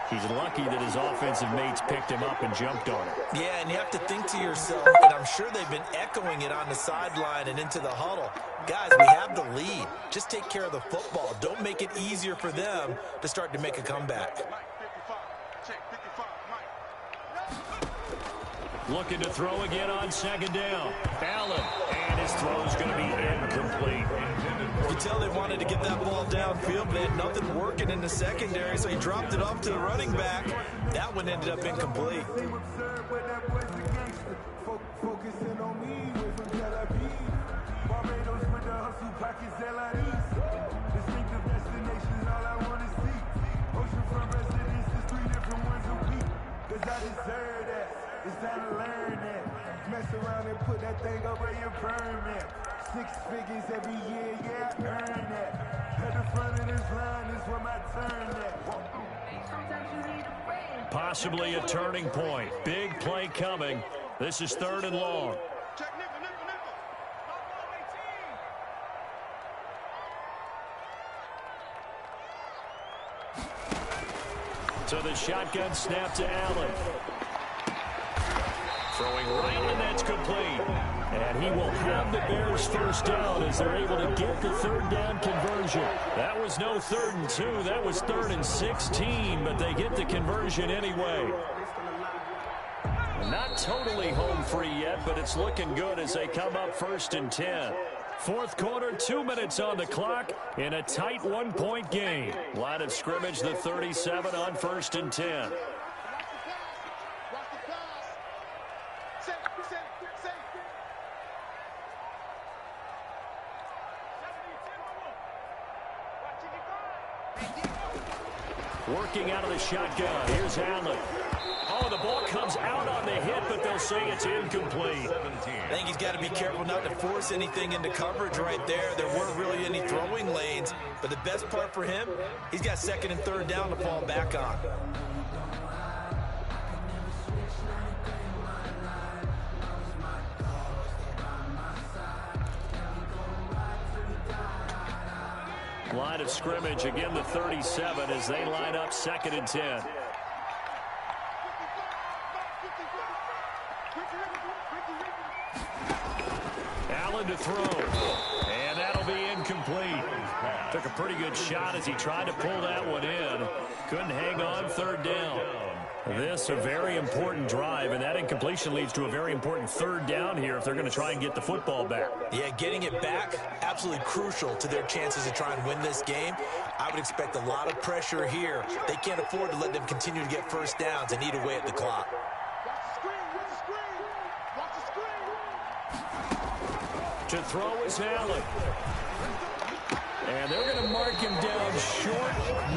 He's lucky that his offensive mates picked him up and jumped on it. Yeah, and you have to think to yourself, and I'm sure they've been echoing it on the sideline and into the huddle. Guys, we have the lead. Just take care of the football. Don't make it easier for them to start to make a comeback. Looking to throw again on 2nd down. Allen, and his throw's going to be incomplete. You could tell they wanted to get that ball downfield, but they had nothing working in the secondary, so he dropped it off to the running back. That one ended up incomplete. It's time to learn that. Mess around and put that thing over your permit. 6 figures every year, yeah, I earn that. At the front of this line is where my turn at. Possibly a turning point. Big play coming. This is 3rd and long. So the shotgun snap to Allen. Throwing right, and that's complete. And he will have the Bears 1st down as they're able to get the 3rd down conversion. That was no 3rd and 2. That was 3rd and 16, but they get the conversion anyway. Not totally home free yet, but it's looking good as they come up 1st and 10. 4th quarter, 2 minutes on the clock in a tight 1-point game. Line of scrimmage, the 37 on 1st and 10. Working out of the shotgun. Here's Allen. Oh, the ball comes out on the hit, but they'll say it's incomplete. I think he's got to be careful not to force anything into coverage right there. There weren't really any throwing lanes, but the best part for him, he's got 2nd and 3rd down to fall back on. Line of scrimmage, again the 37 as they line up 2nd and 10. Allen to throw, and that'll be incomplete. Took a pretty good shot as he tried to pull that one in. Couldn't hang on 3rd down. This a very important drive, and that incompletion leads to a very important 3rd down here if they're going to try and get the football back. Yeah, getting it back, absolutely crucial to their chances to try and win this game. I would expect a lot of pressure here. They can't afford to let them continue to get 1st downs and eat away at the clock. To throw is Allen. And they're going to mark him down short,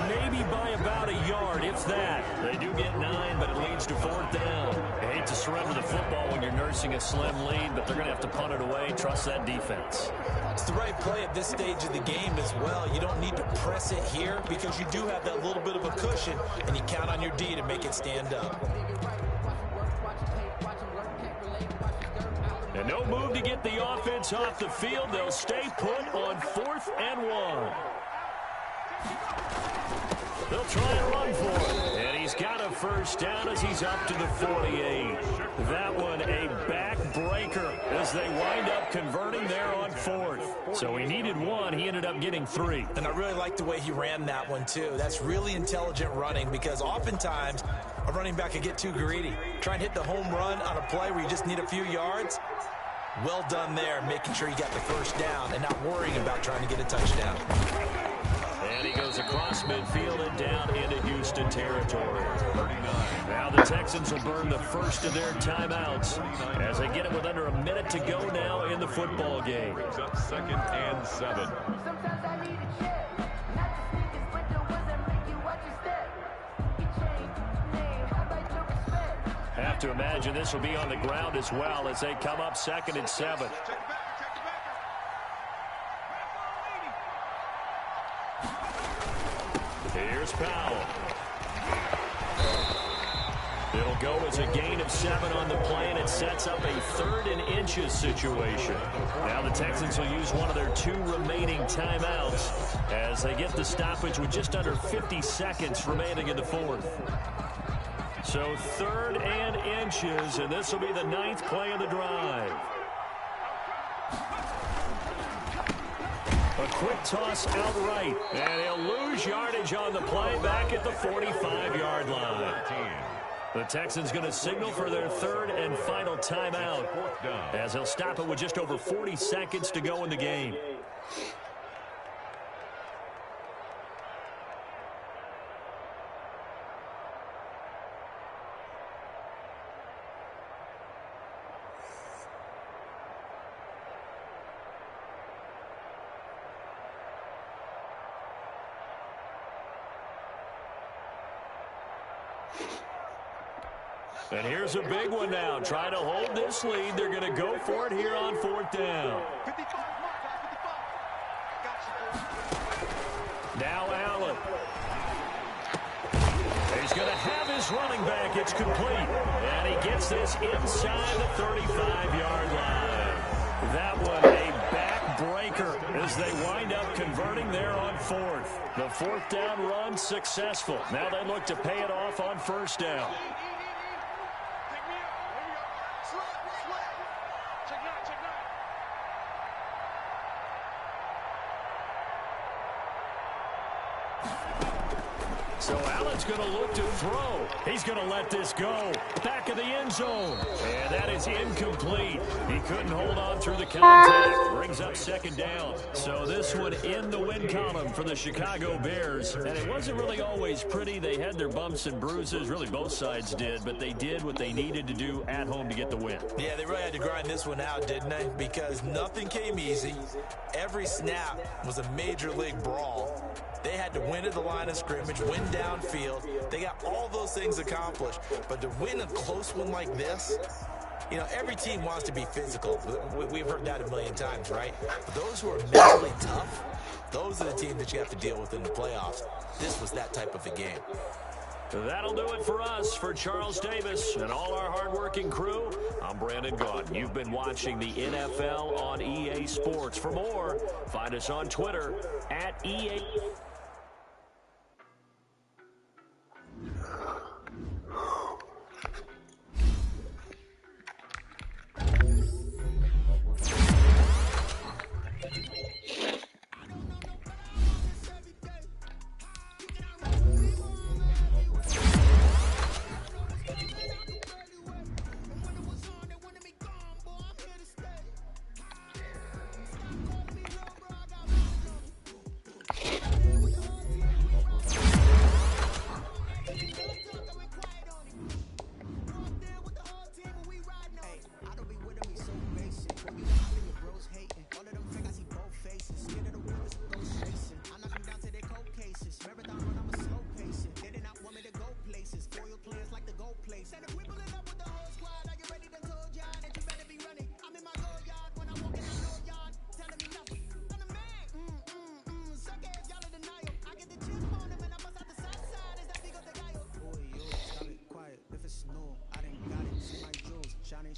maybe by about a yard, if that. They do get 9, but it leads to 4th down. I hate to surrender the football when you're nursing a slim lead, but they're going to have to punt it away. Trust that defense. It's the right play at this stage of the game as well. You don't need to press it here because you do have that little bit of a cushion, and you count on your D to make it stand up. And no move to get the offense off the field. They'll stay put on 4th and 1. They'll try and run for it. And he's got a 1st down as he's up to the 48. That one a backbreaker as they wind up converting there on 4th. So he needed 1. He ended up getting 3. And I really like the way he ran that one, too. That's really intelligent running because oftentimes a running back can get too greedy. Try and hit the home run on a play where you just need a few yards. Well done there, making sure you got the 1st down and not worrying about trying to get a touchdown. And he goes across midfield and down into Houston territory. 39. Now the Texans will burn the first of their timeouts as they get it with under a minute to go now in the football game. Brings up 2nd and 7. Sometimes I need a check. Not the sneakers, but the ones that make you watch your step. You change your name, how about your respect? Have to imagine this will be on the ground as well as they come up 2nd and 7. Here's Powell. It'll go as a gain of 7 on the play, and it sets up a 3rd and inches situation. Now the Texans will use one of their 2 remaining timeouts as they get the stoppage with just under 50 seconds remaining in the 4th. So 3rd and inches, and this will be the 9th play of the drive. A quick toss outright, and he'll lose yardage on the play back at the 45-yard line. The Texans going to signal for their 3rd and final timeout as they'll stop it with just over 40 seconds to go in the game. And here's a big one now. Trying to hold this lead. They're going to go for it here on 4th down. Now Allen. He's going to have his running back. It's complete. And he gets this inside the 35-yard line. That one a backbreaker as they wind up converting there on 4th. The 4th down run successful. Now they look to pay it off on 1st down. So Allen's going to look to throw. He's going to let this go. Back of the end zone. And that is incomplete. He couldn't hold on through the contact. Brings up 2nd down. So this one in the win column for the Chicago Bears. And it wasn't really always pretty. They had their bumps and bruises. Really both sides did. But they did what they needed to do at home to get the win. Yeah, they really had to grind this one out, didn't they? Because nothing came easy. Every snap was a major league brawl. They had to win at the line of scrimmage, win downfield. They got all those things accomplished. But to win a close one like this, you know, every team wants to be physical. We've heard that a million times, right? But those who are mentally tough, those are the teams that you have to deal with in the playoffs. This was that type of a game. That'll do it for us. For Charles Davis and all our hardworking crew, I'm Brandon Gaudin. You've been watching the NFL on EA Sports. For more, find us on Twitter at EA.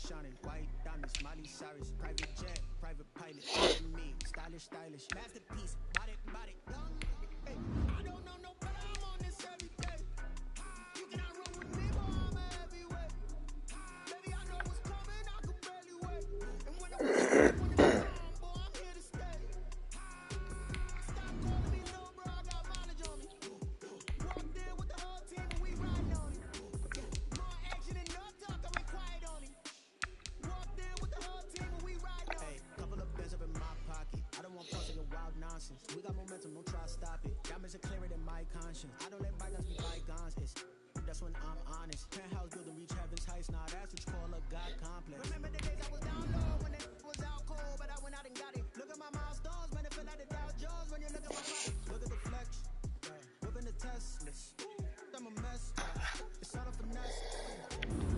Shining, white diamonds, Miley Cyrus, private jet, private pilot, me, stylish, masterpiece, body, young. Hey, I don't know no better, I'm on this every day. You cannot run with me, boy, I'm a heavyweight. Baby, I know what's coming, I can barely wait. And when it was when it was on, boy, I'm here to stay. Stop calling me little bro, I got mileage on me. Walked in with the whole team and we riding on it. More action and no talk, I went quiet on it. Walked in with the whole team and we riding on it. Hey, couple of bands up in my pocket. I don't want parts of your wild nonsense. We got momentum, don't try to stop it. Diamonds are clearer than my conscience. I don't let bygones be bygones. That's when I'm honest. Penthouse building reach heaven's heights. Now that's what you call a God complex. Remember the days I was down low when it was out cold, but I went out and got it. Look at my milestones, man, it feel like the Dow Jones when you look at my body. Look at the flex, whipping the Teslas. I'm a mess, it's all a finesse.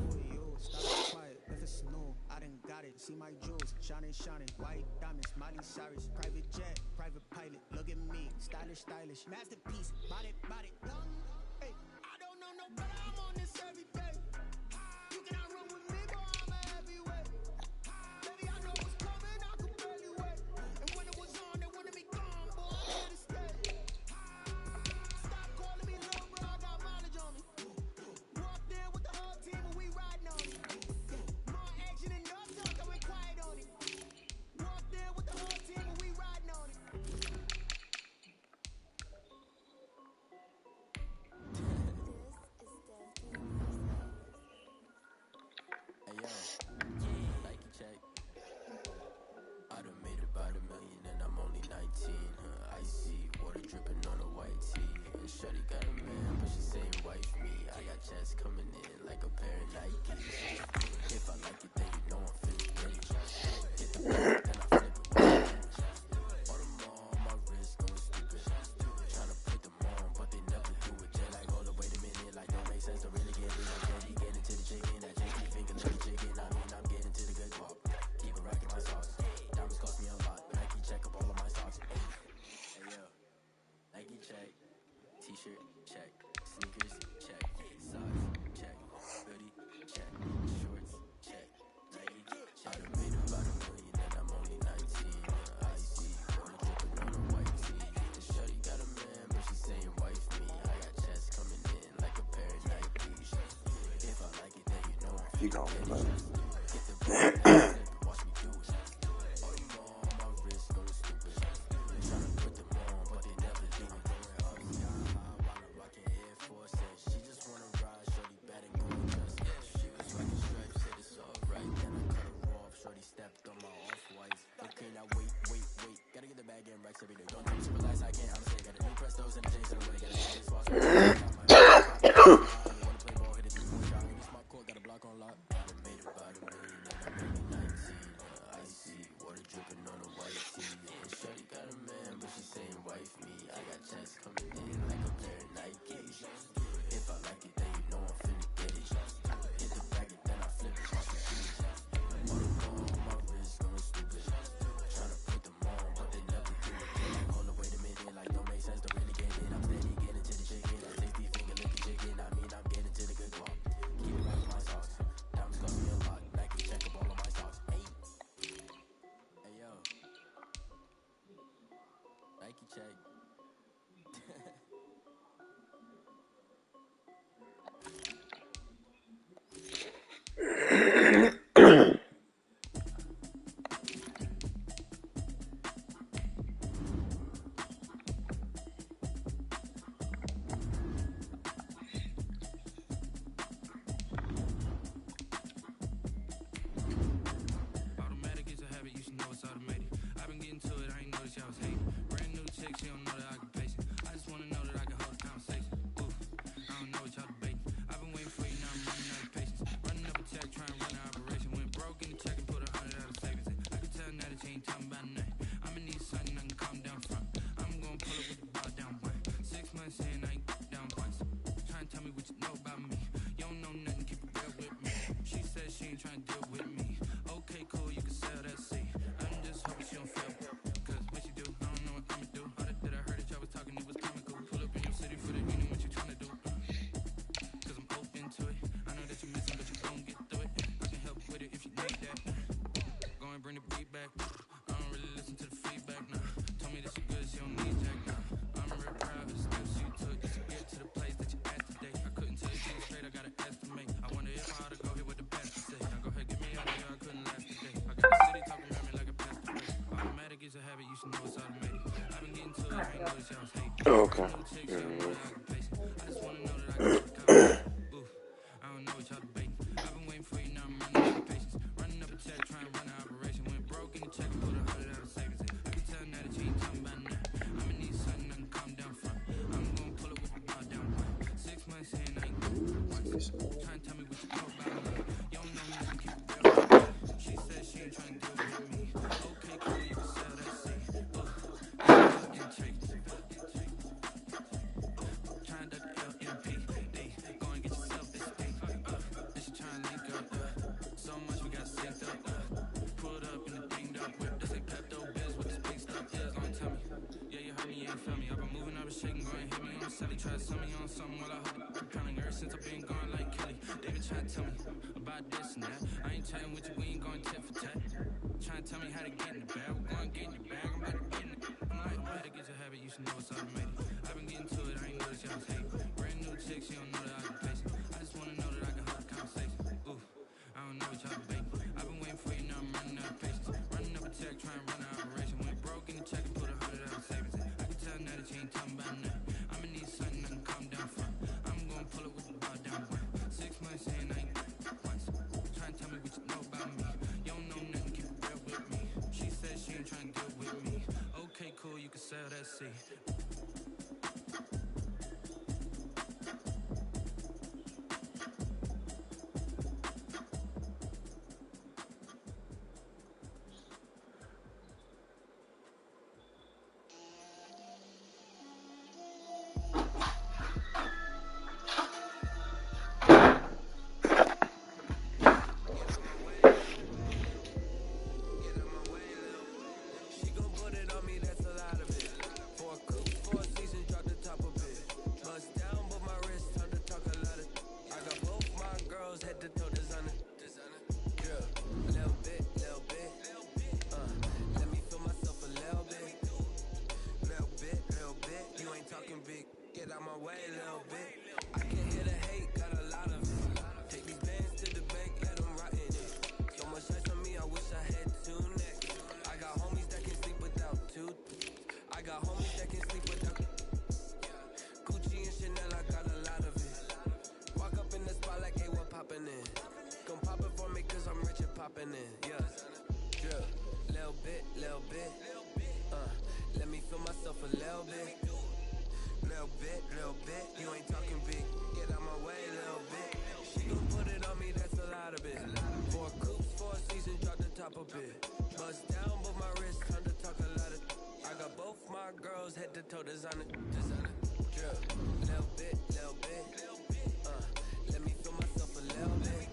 Boy, yo, stop quiet, if it's new, I done got it. See my jewels, shining, white diamonds, Miley Cyrus, private jet, private pilot. Look at me, stylish, masterpiece, body, young. Hey, I don't know no better, I'm on this every day. You cannot run with me, boy, I'm a heavyweight. Baby, I know what's coming, I can barely wait. And when it was on, they wanted me gone, boy, I'm here to stay. Stop calling me little bro, I got mileage on me. Walked in with the whole team and we riding on it. More action and no talk, I went quiet on it. Walked in with the whole team and we riding on it. Hey yo, Nike check. I done made about $1 million and I'm only 19. Icy water dripping on a white tee. And Shorty got a man, but she saying wife me. I got checks coming in like a pair of Nikes. If I like it, then you know I'm finna get it. Get the bag, then I flip it. All them on my wrist going stupid. Tryna put them on, but they never do it. They're like, hold up, wait a minute, like don't make sense to really get it. I'm ready, get into the chicken, that chicken finger, let me chicken. I mean, I'm getting to the good walk. Keep a rack in my sauce. Diamonds cost me a lot, but Nike check up all of my stocks. Hey yo, Nike check, t-shirt check, sneakers check, socks check, hoodie check, shorts check, Nike check. I done made about $1 million and I'm only 19. Icy water dripping on a white tee. And Shorty got a man, but she saying wife me. I got checks coming in like a pair of Nikes. If I like it, then you know I'm You gonna finna love get it. it. Get the bag, then I flip it, watch me do it. All them on my wrist going stupid. Tryna put them on, but they never do it. Rockin' Air Force, and she just wanna ride. Shorty bad and gorgeous. She was rockin' stripes, said it's alright. Then I cut her off. Shorty stepped on my off-whites. Okay, now wait. Gotta get the bag and racks every day. Don't take super lights, I can't. I'm saying, got a new Prestos and a James on the way. Got a James Foster. Wanna play ball, hit it 3-point shot. Really smart court, got a block on lock. I done made about $1 million and I'm only 19. Icy water dripping on a white tee. And Shorty got a man, but she saying wife me. I got checks coming in like a pair of Nikes. If I like it, then you know I'm finna get it. Get the bag and then I flip it, watch me do it. All them on my wrist going stupid. Tryna put them on, but they never do it. Like, hold up, wait a minute, like don't make sense to really get it. I'm steady getting to the chicken, that 60 check. Automatic is a habit, you should know it's automated. I've been getting to it, I ain't noticed y'all was hating. Brand new chick, she don't know that I can pace it. I just wanna know that I can hold a conversation. Oof, I don't know what y'all debating. I've been waiting for you, now I'm running out of patience. Running up a check, trying to run an operation. Went broke in the check and put 100 out of savings in. I can tell now that you ain't talking about nothing. I'ma need something I can calm down from. I'm gonna pull up with the ball down one. 6 months in, I ain't down once. Trying to tell me what you know about me. You don't know nothing, keep it real with me. She said she ain't trying to deal with me. Okay, cool, you can sell that seed. I'm just hoping she don't feel. Cause what she do, I don't know what I'ma do. All that I heard that y'all was talking, it was comical. Pull up in your city for the evening, what you trying to do? Cause I'm open to it. I know that you're missing, but you gon' get through it. I can help with it if you need that. Go and bring the beat back. I don't really listen to the feedback, nah. Told me that she good, she don't need Jack, nah. I'm real proud of the steps you took just to get to the place that you at today. I couldn't tell you things straight, I gotta estimate. I wonder if I ought to go here with the best to say. Now go ahead, get me out of here, I couldn't last today. I got the city talking about me like a pest away. Automatic is a habit, you should know it's automated. I've been getting to it, I ain't noticed y'all was hating. Okay. New chick, she don't know that I can pace it. I just wanna know that I can hold a conversation. Oof, I don't know what y'all debating. I've been waiting for you, now I'm running out of patience. Running up a check, trying to run an operation. Went broke in the check and put 100 out of savings in. I can tell now that you ain't talking about nothing. I'ma need something I can calm down from. I'm gonna pull it with the ball down one. 6 months in, I ain't once. Trying to tell me what you know about me. You don't know nothing, keep it real with me. She said she ain't trying to deal with me. Okay, cool, you can sell that seed. Intake. Trying to LMPD. Go and get yourself this thing. This you trying to link up. So much we got synced up. Pulled up in the dinged up whip. This ain't Pepto Biz with this big stuff is. Long tell me. Yeah, you heard me, you ain't feel me. I've been moving, I've been shaking, go and hit me on the celly. Try to sell me on something while I hold it pounding. Ever since I've been gone like Kelly. They been trying to tell me about this and that. I ain't chatting with you, we ain't going tit for tat. Trying to tell me how to get in the bag. We're going to get in the bag, I'm about to get in it. I'm like, automatic is a habit, you should know it's automated. I've been getting to it, I ain't noticed y'all was hating. Brand new chick, she don't know that I can pace it. I just wanna know that I can hold a conversation. Oof, I don't know what y'all debating. I've been waiting for you, now I'm running out of patience. Running up a check, trying to run an operation. Went broke in the check and put 100 out of savings in. I can tell now that you ain't talking about nothing. I'ma need something I can calm down from. I'm gonna pull it with the ball down one. 6 months in, I ain't once. Trying to tell me what you know about me. You don't know nothing, keep it real with me. She said she ain't trying to deal with me. Okay, cool, you can sell that seed. She gon' put it on me, that's a lot of it. 4 coupe, 4 seasons, drop the top of it. Bust down, but my wrist turn to talk a lot of. I got both my girls head to toe designer. Yeah, little bit, little bit. Let me feel myself a little bit. Little bit, little bit. You ain't talking big. Get out my way, little bit. I can hear the hate, got a lot of it. Take these bands to the bank, let them rot in it. So much ice on me, I wish I had 2 necks. I got homies that can sleep without 2. I got homies that can sleep without. Gucci and Chanel, I got a lot of it. Walk up in the spot like, hey, what poppin' in? Come pop it for me, cause I'm rich and poppin' in. Yeah, yeah. Little bit, little bit. Let me feel myself a little bit. Little bit, little bit. You ain't talking big. Get out my way, little bit. She gon' put it on me, that's a lot of it. 4 coupes, 4 seasons, drop the top of it. Bust down, but my wrist turn to talk a lot of. I got both my girls head to toe designer. Yeah, little bit, little bit. Let me feel myself a little bit.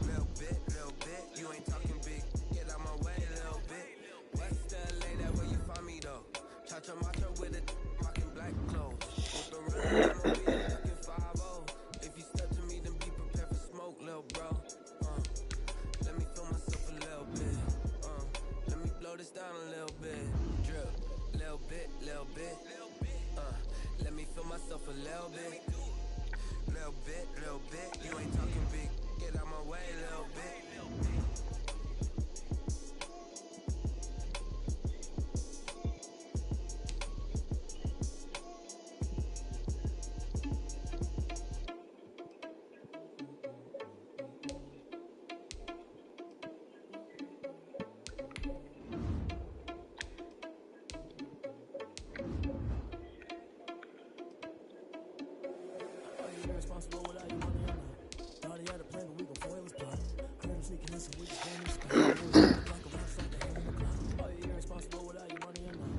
Little bit, little bit. You ain't talking big. Get out my way, little bit. West LA, that where you find me though. Cha-cha macho with a rockin' black clothes. Whip around, I'm a beat, looking 5-0. If you step to me, then be prepared for smoke, little bro. Let me feel myself a little bit. Let me blow this down a little bit. Drip, little bit, little little bit. Let me feel myself a little bit. Little bit. You ain't talking big. Get out my way, little bit. Irresponsible without your money or not. Thought he had a plan, but we gon' foil his plot. Heard him sneaking in, so we just ran in the spot. Block around just like the hand in the clock. Are you irresponsible without your money or not?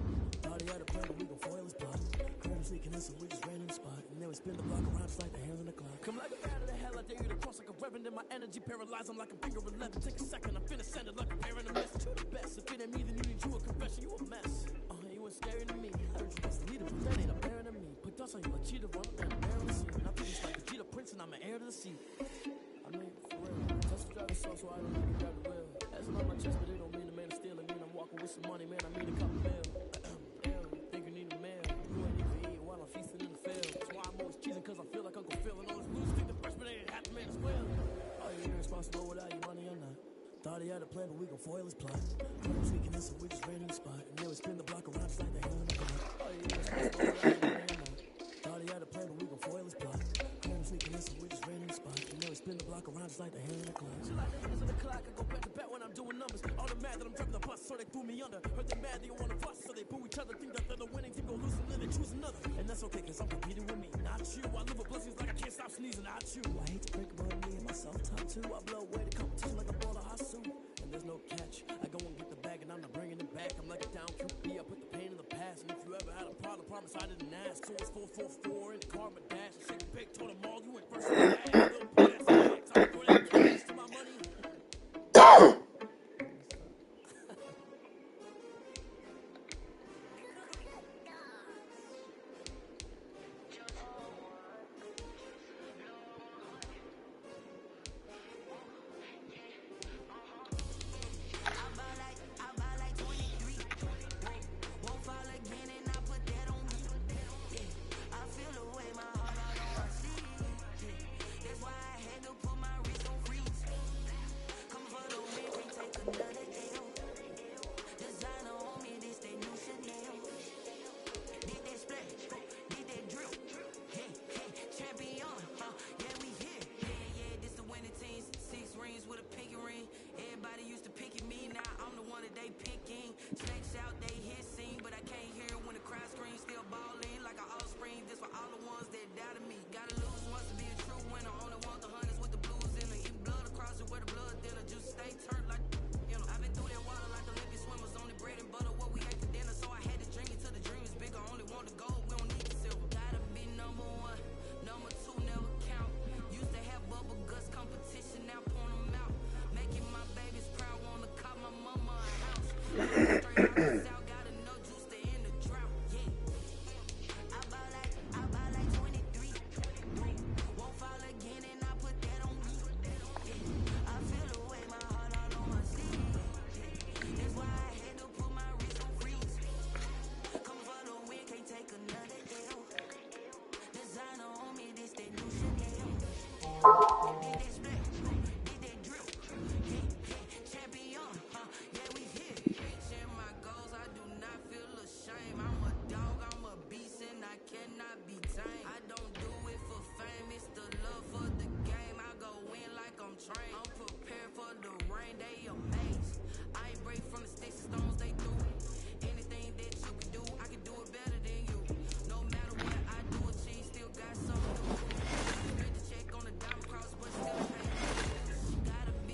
Thought he had a plan, but we gon' foil his plot. Heard him sneaking in, so we just ran in the spot. And then we spin the block around just like the hands in the clock. Come like a bat of the hell, I dare you to cross like a reverend. In my energy paralyzed, I'm like a finger 11. Take a second, I'm finna send it like a bear in a mist. To the best, if it ain't me, then you need you a confession. You a mess. You ain't scary to me. I heard you was the leader, but that ain't a bearing to me. Put dust on you like cheetah, run up and a bear on the scene. I think it's like the cheetah prince, and I'm an heir to the sea. I mean, for real. Just to drive the slow, so I don't need to grab the wheel. That's on my chest, but it don't mean the man is stealing. Mean I'm walking with some money, man. I need a couple mil. Think you need a mail. You ain't even eating while I'm feasting in the field. That's why I'm always cheesing, cause I feel like Uncle Phil. And all this loose think the freshman ain't half the man as well. Are you irresponsible without your money or not? Thought he had a plan, but we gon' foil his plot. Heard him sneaking in, so we just ran in the spot. And then we spin the block around just like the hand in the clock. Are you irresponsible without your money or not? Thought he had a plan, but we gon' foil his plot. Heard him sneaking in, so we just ran in the spot. And then we spin the block around just like the hand in the clock. Just like the hands in the clock, I go back to back when I'm doing numbers. All the mad that I'm driving the bus, so they threw me under. Heard they mad, they don't wanna bust, so they boo each other. Think that they're the winning team, go lose and then they choose another. And that's okay, cause I'm competing with me, not you. I live with blessings like I can't stop sneezing, not you. I hate to break it, but me and myself time too. I blow away the competition like a ball of hot soup. There's no catch. I go and get the bag and I'm not bringing it back. I'm like a down QB. I put the pain in the past. And if you ever had a problem, promise I didn't ask. So it's 444 in the car, my dash. I shake the big, told them all you went first.